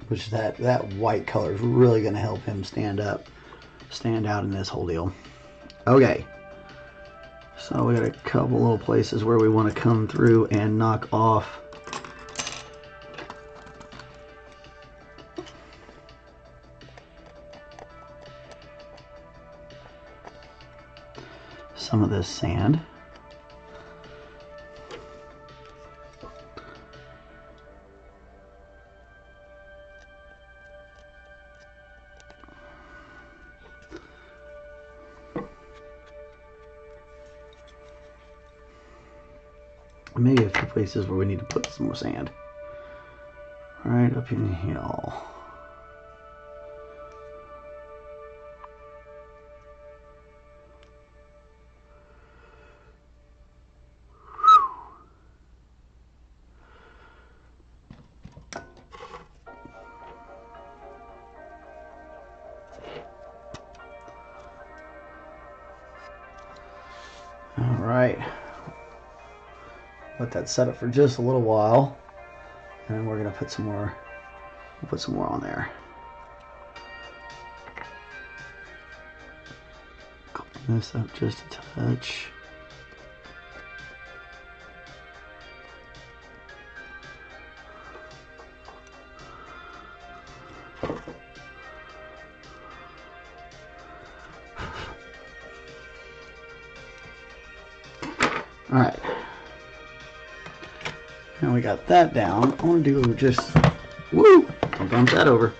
Which that white color is really going to help him stand out in this whole deal. Okay. So we got a couple little places where we want to come through and knock off some of this sand. Maybe a few places where we need to put some more sand. Right up in here. All right. Let that set up for just a little while, and then we're gonna put some more. We'll put some more on there. Clean this up just a touch. All right. Now we got that down. I want to do just, woo, don't bump that over.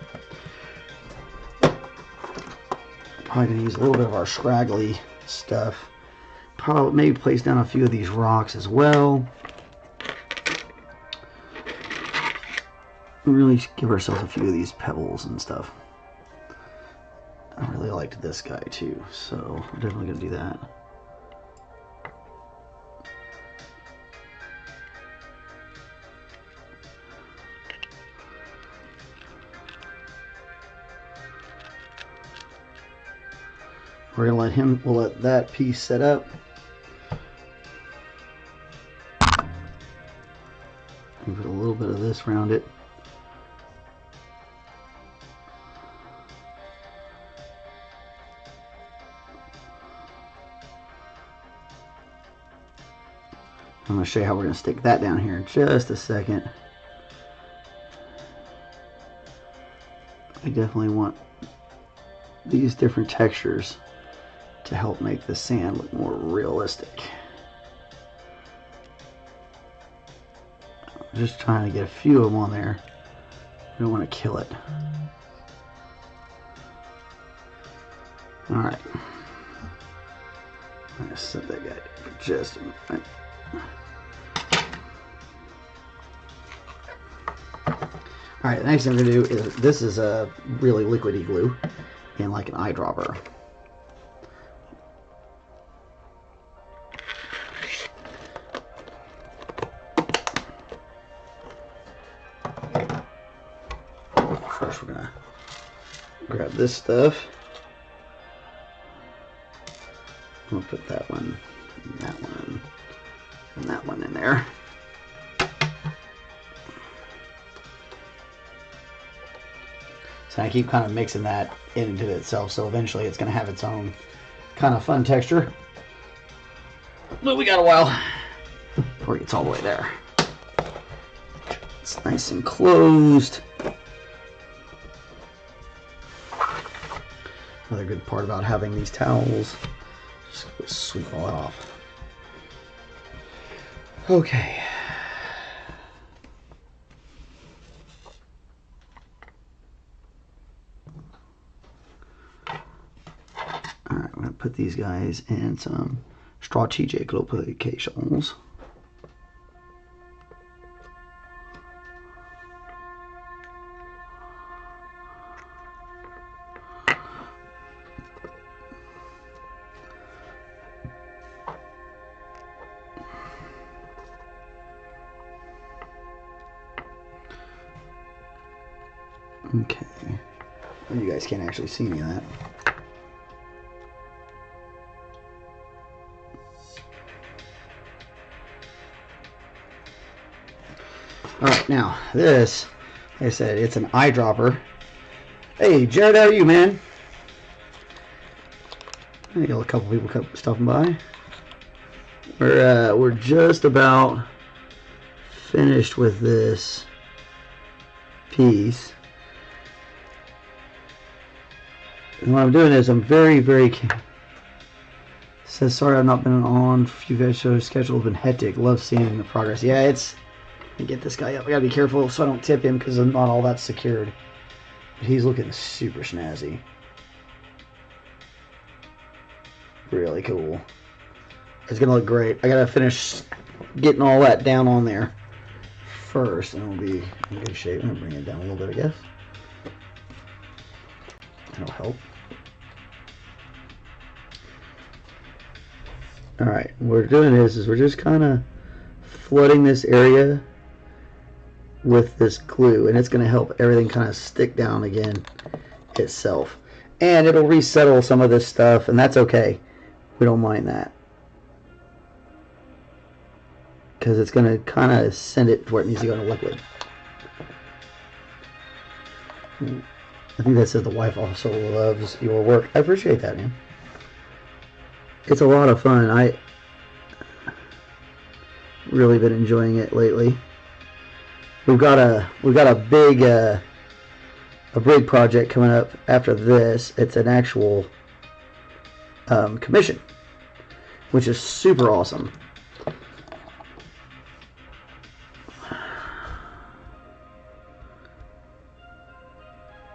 Probably going to use a little bit of our scraggly stuff. Probably maybe place down a few of these rocks as well. Really give ourselves a few of these pebbles and stuff. I really liked this guy too, so we're definitely going to do that. We're gonna we'll let that piece set up. And put a little bit of this around it. I'm going to show you how we're going to stick that down here in just a second. I definitely want these different textures to help make the sand look more realistic. I'm just trying to get a few of them on there. We don't want to kill it. Alright. I'm going to set that guy for just a minute. Alright, the next thing I'm going to do is, this is a really liquidy glue in like an eyedropper. First we're going to grab this stuff. I'm going to put that one, and that one, and that one in there. So I keep kind of mixing that into itself, so eventually it's going to have its own kind of fun texture. But we got a while before it gets all the way there. It's nice and closed. Another good part about having these towels, just sweep all that off. Okay. Alright, I'm going to put these guys in some strategic locations. Okay. Well, you guys can't actually see any of that. Alright, now this, like I said, it's an eyedropper. Hey, Jared, how are you, man? I got a couple people stopping by. We're just about finished with this piece. And what I'm doing is I'm very says sorry I've not been on for a few videos, so schedule has been hectic. Love seeing the progress. Yeah, it's, let me get this guy up. I gotta be careful so I don't tip him because not all that's secured. But he's looking super snazzy. Really cool. It's gonna look great. I gotta finish getting all that down on there first, and it'll be in good shape. I'm gonna bring it down a little bit, I guess. That'll help. Alright, what we're doing is we're just kind of flooding this area with this glue, and it's going to help everything kind of stick down again itself. And it'll resettle some of this stuff, and that's okay. We don't mind that. Because it's going to kind of send it to where it needs to go in a liquid. I think that says the wife also loves your work. I appreciate that, man. It's a lot of fun. I really been enjoying it lately. We've got a big project coming up after this. It's an actual commission, which is super awesome.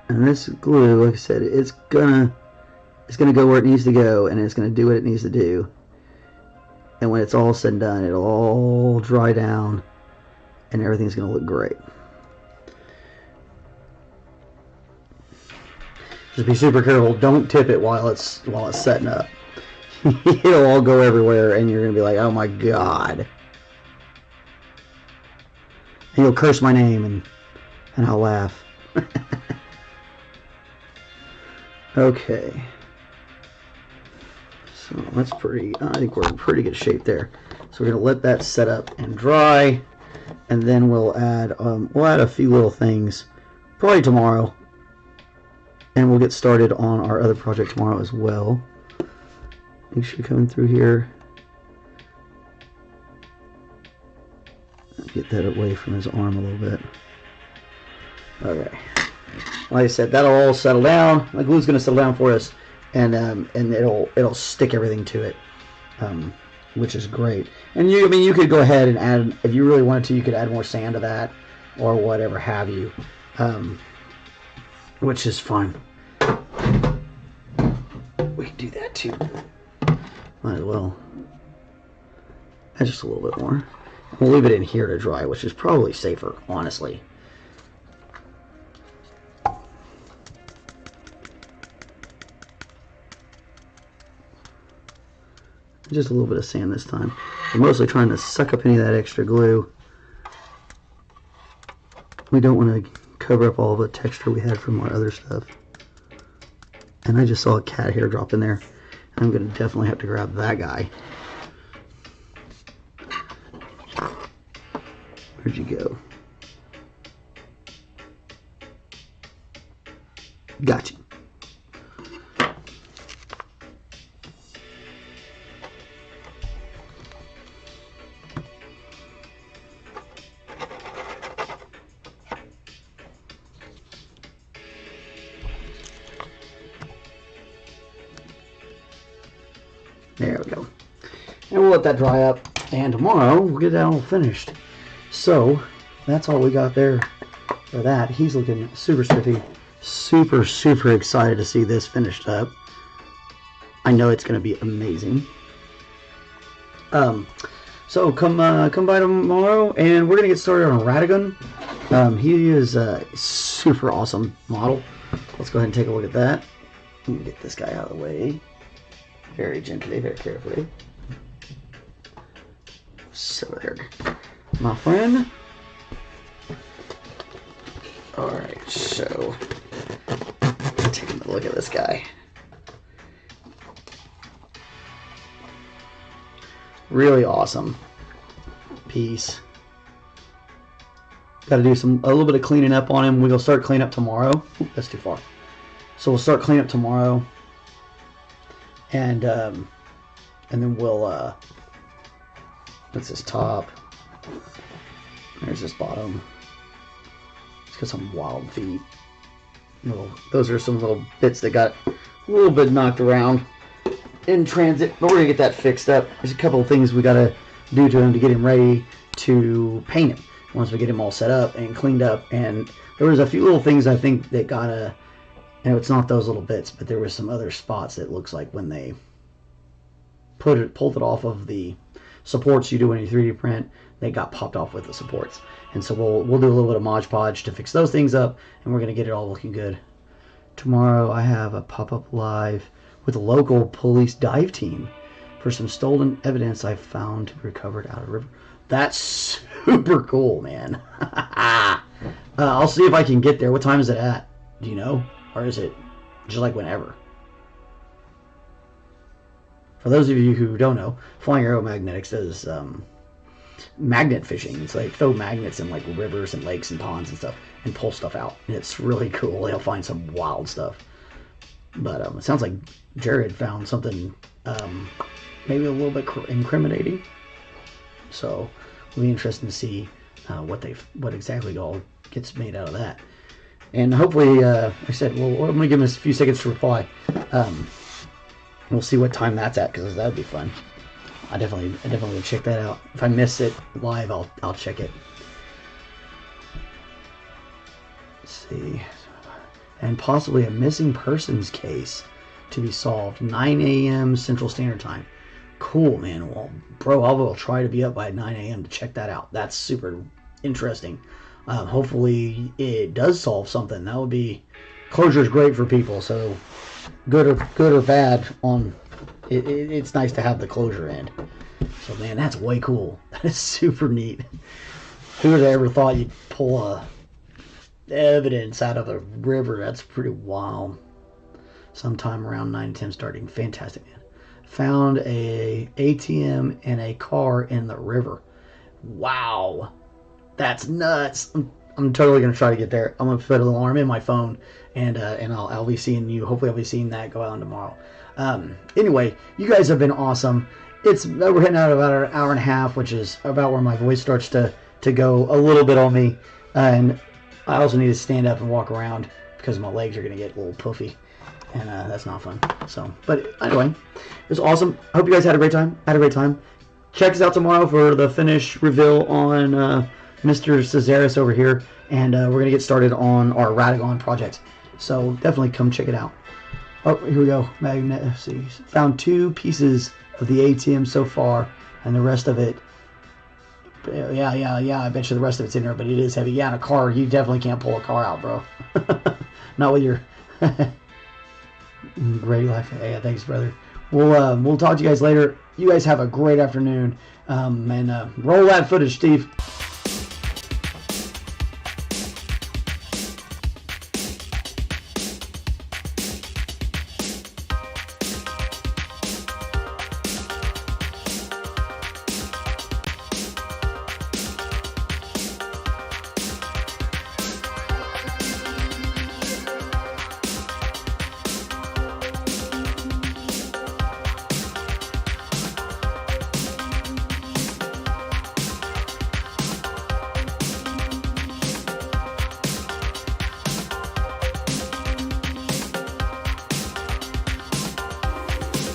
And this glue, like I said, it's gonna go where it needs to go, and it's gonna do what it needs to do. And when it's all said and done, it'll all dry down, and everything's gonna look great. Just be super careful. Don't tip it while it's setting up. It'll all go everywhere, and you're gonna be like, "Oh my god!" And you'll curse my name, and I'll laugh. Okay. So that's pretty, I think we're in pretty good shape there. So we're going to let that set up and dry, and then we'll add a few little things probably tomorrow, and we'll get started on our other project tomorrow as well. Make sure you're coming through here. Get that away from his arm a little bit. Okay. Like I said, that'll all settle down. The glue's going to settle down for us, and it'll stick everything to it, which is great. And you could go ahead and add, if you really wanted to, you could add more sand to that, or whatever have you, which is fine. We can do that too. Might as well. Add just a little bit more. We'll leave it in here to dry, which is probably safer, honestly. Just a little bit of sand this time. We're mostly trying to suck up any of that extra glue. We don't want to cover up all the texture we had from our other stuff. And I just saw a cat hair drop in there. I'm going to definitely have to grab that guy. Where'd you go? Gotcha. There we go. And we'll let that dry up, and tomorrow we'll get that all finished. So that's all we got there for that. He's looking super spiffy. Super, super excited to see this finished up. I know it's going to be amazing. So come by tomorrow, and we're going to get started on Radagon. He is a super awesome model. Let's go ahead and take a look at that. Let me get this guy out of the way. Very gently, very carefully. So there, my friend. Alright, so taking a look at this guy. Really awesome piece. Got to do a little bit of cleaning up on him. We'll start cleaning up tomorrow. Ooh, that's too far. So we'll start cleaning up tomorrow. And then we'll that's his top. There's his bottom. It's got some wild feet. Those are some little bits that got a little bit knocked around in transit, but we're gonna get that fixed up. There's a couple of things we gotta do to him to get him ready to paint him. Once we get him all set up and cleaned up, and there was a few little things I think that gotta. And it's not those little bits, but there was some other spots that looks like when they pulled it off of the supports you do when you 3D print, they got popped off with the supports. And so we'll do a little bit of Mod Podge to fix those things up, and we're gonna get it all looking good. Tomorrow I have a pop-up live with a local police dive team for some stolen evidence I found recovered out of the river. That's super cool, man. I'll see if I can get there. What time is it at? Do you know? Or is it just like whenever? For those of you who don't know, Flying Arrow Magnetics does magnet fishing. It's like throw magnets in like rivers and lakes and ponds and stuff and pull stuff out. And it's really cool. They'll find some wild stuff. But it sounds like Jared found something maybe a little bit incriminating. So it'll be interesting to see what exactly all gets made out of that. And hopefully, like I said, I'm going to give him a few seconds to reply. We'll see what time that's at, because that would be fun. I definitely would check that out. If I miss it live, I'll check it. Let's see. And possibly a missing persons case to be solved. 9 a.m. Central Standard Time. Cool, man. Well, bro, I will try to be up by 9 a.m. to check that out. That's super interesting. Hopefully it does solve something. That would be, closure is great for people, so good or bad on it's nice to have the closure end. So man, that's way cool. That is super neat. Who would have ever thought you'd pull evidence out of a river? That's pretty wild. Sometime around 9 to 10 starting. Fantastic, man. Found a ATM and a car in the river. Wow. That's nuts. I'm totally going to try to get there. I'm going to put an alarm in my phone, and I'll be seeing you. Hopefully I'll be seeing that go on tomorrow. Anyway, you guys have been awesome. We're hitting out about an hour and a half, which is about where my voice starts to go a little bit on me. And I also need to stand up and walk around because my legs are going to get a little puffy. And that's not fun. So, but anyway, it was awesome. I hope you guys had a great time. Check us out tomorrow for the finish reveal on Mr. Szeras over here. And we're going to get started on our Radagon project. So definitely come check it out. Oh, here we go. Let's see. Found 2 pieces of the ATM so far. And the rest of it. Yeah. I bet you the rest of it's in there. But it is heavy. Yeah, in a car. You definitely can't pull a car out, bro. Not with your... Great life. Yeah, thanks, brother. We'll talk to you guys later. You guys have a great afternoon. And roll that footage, Steve.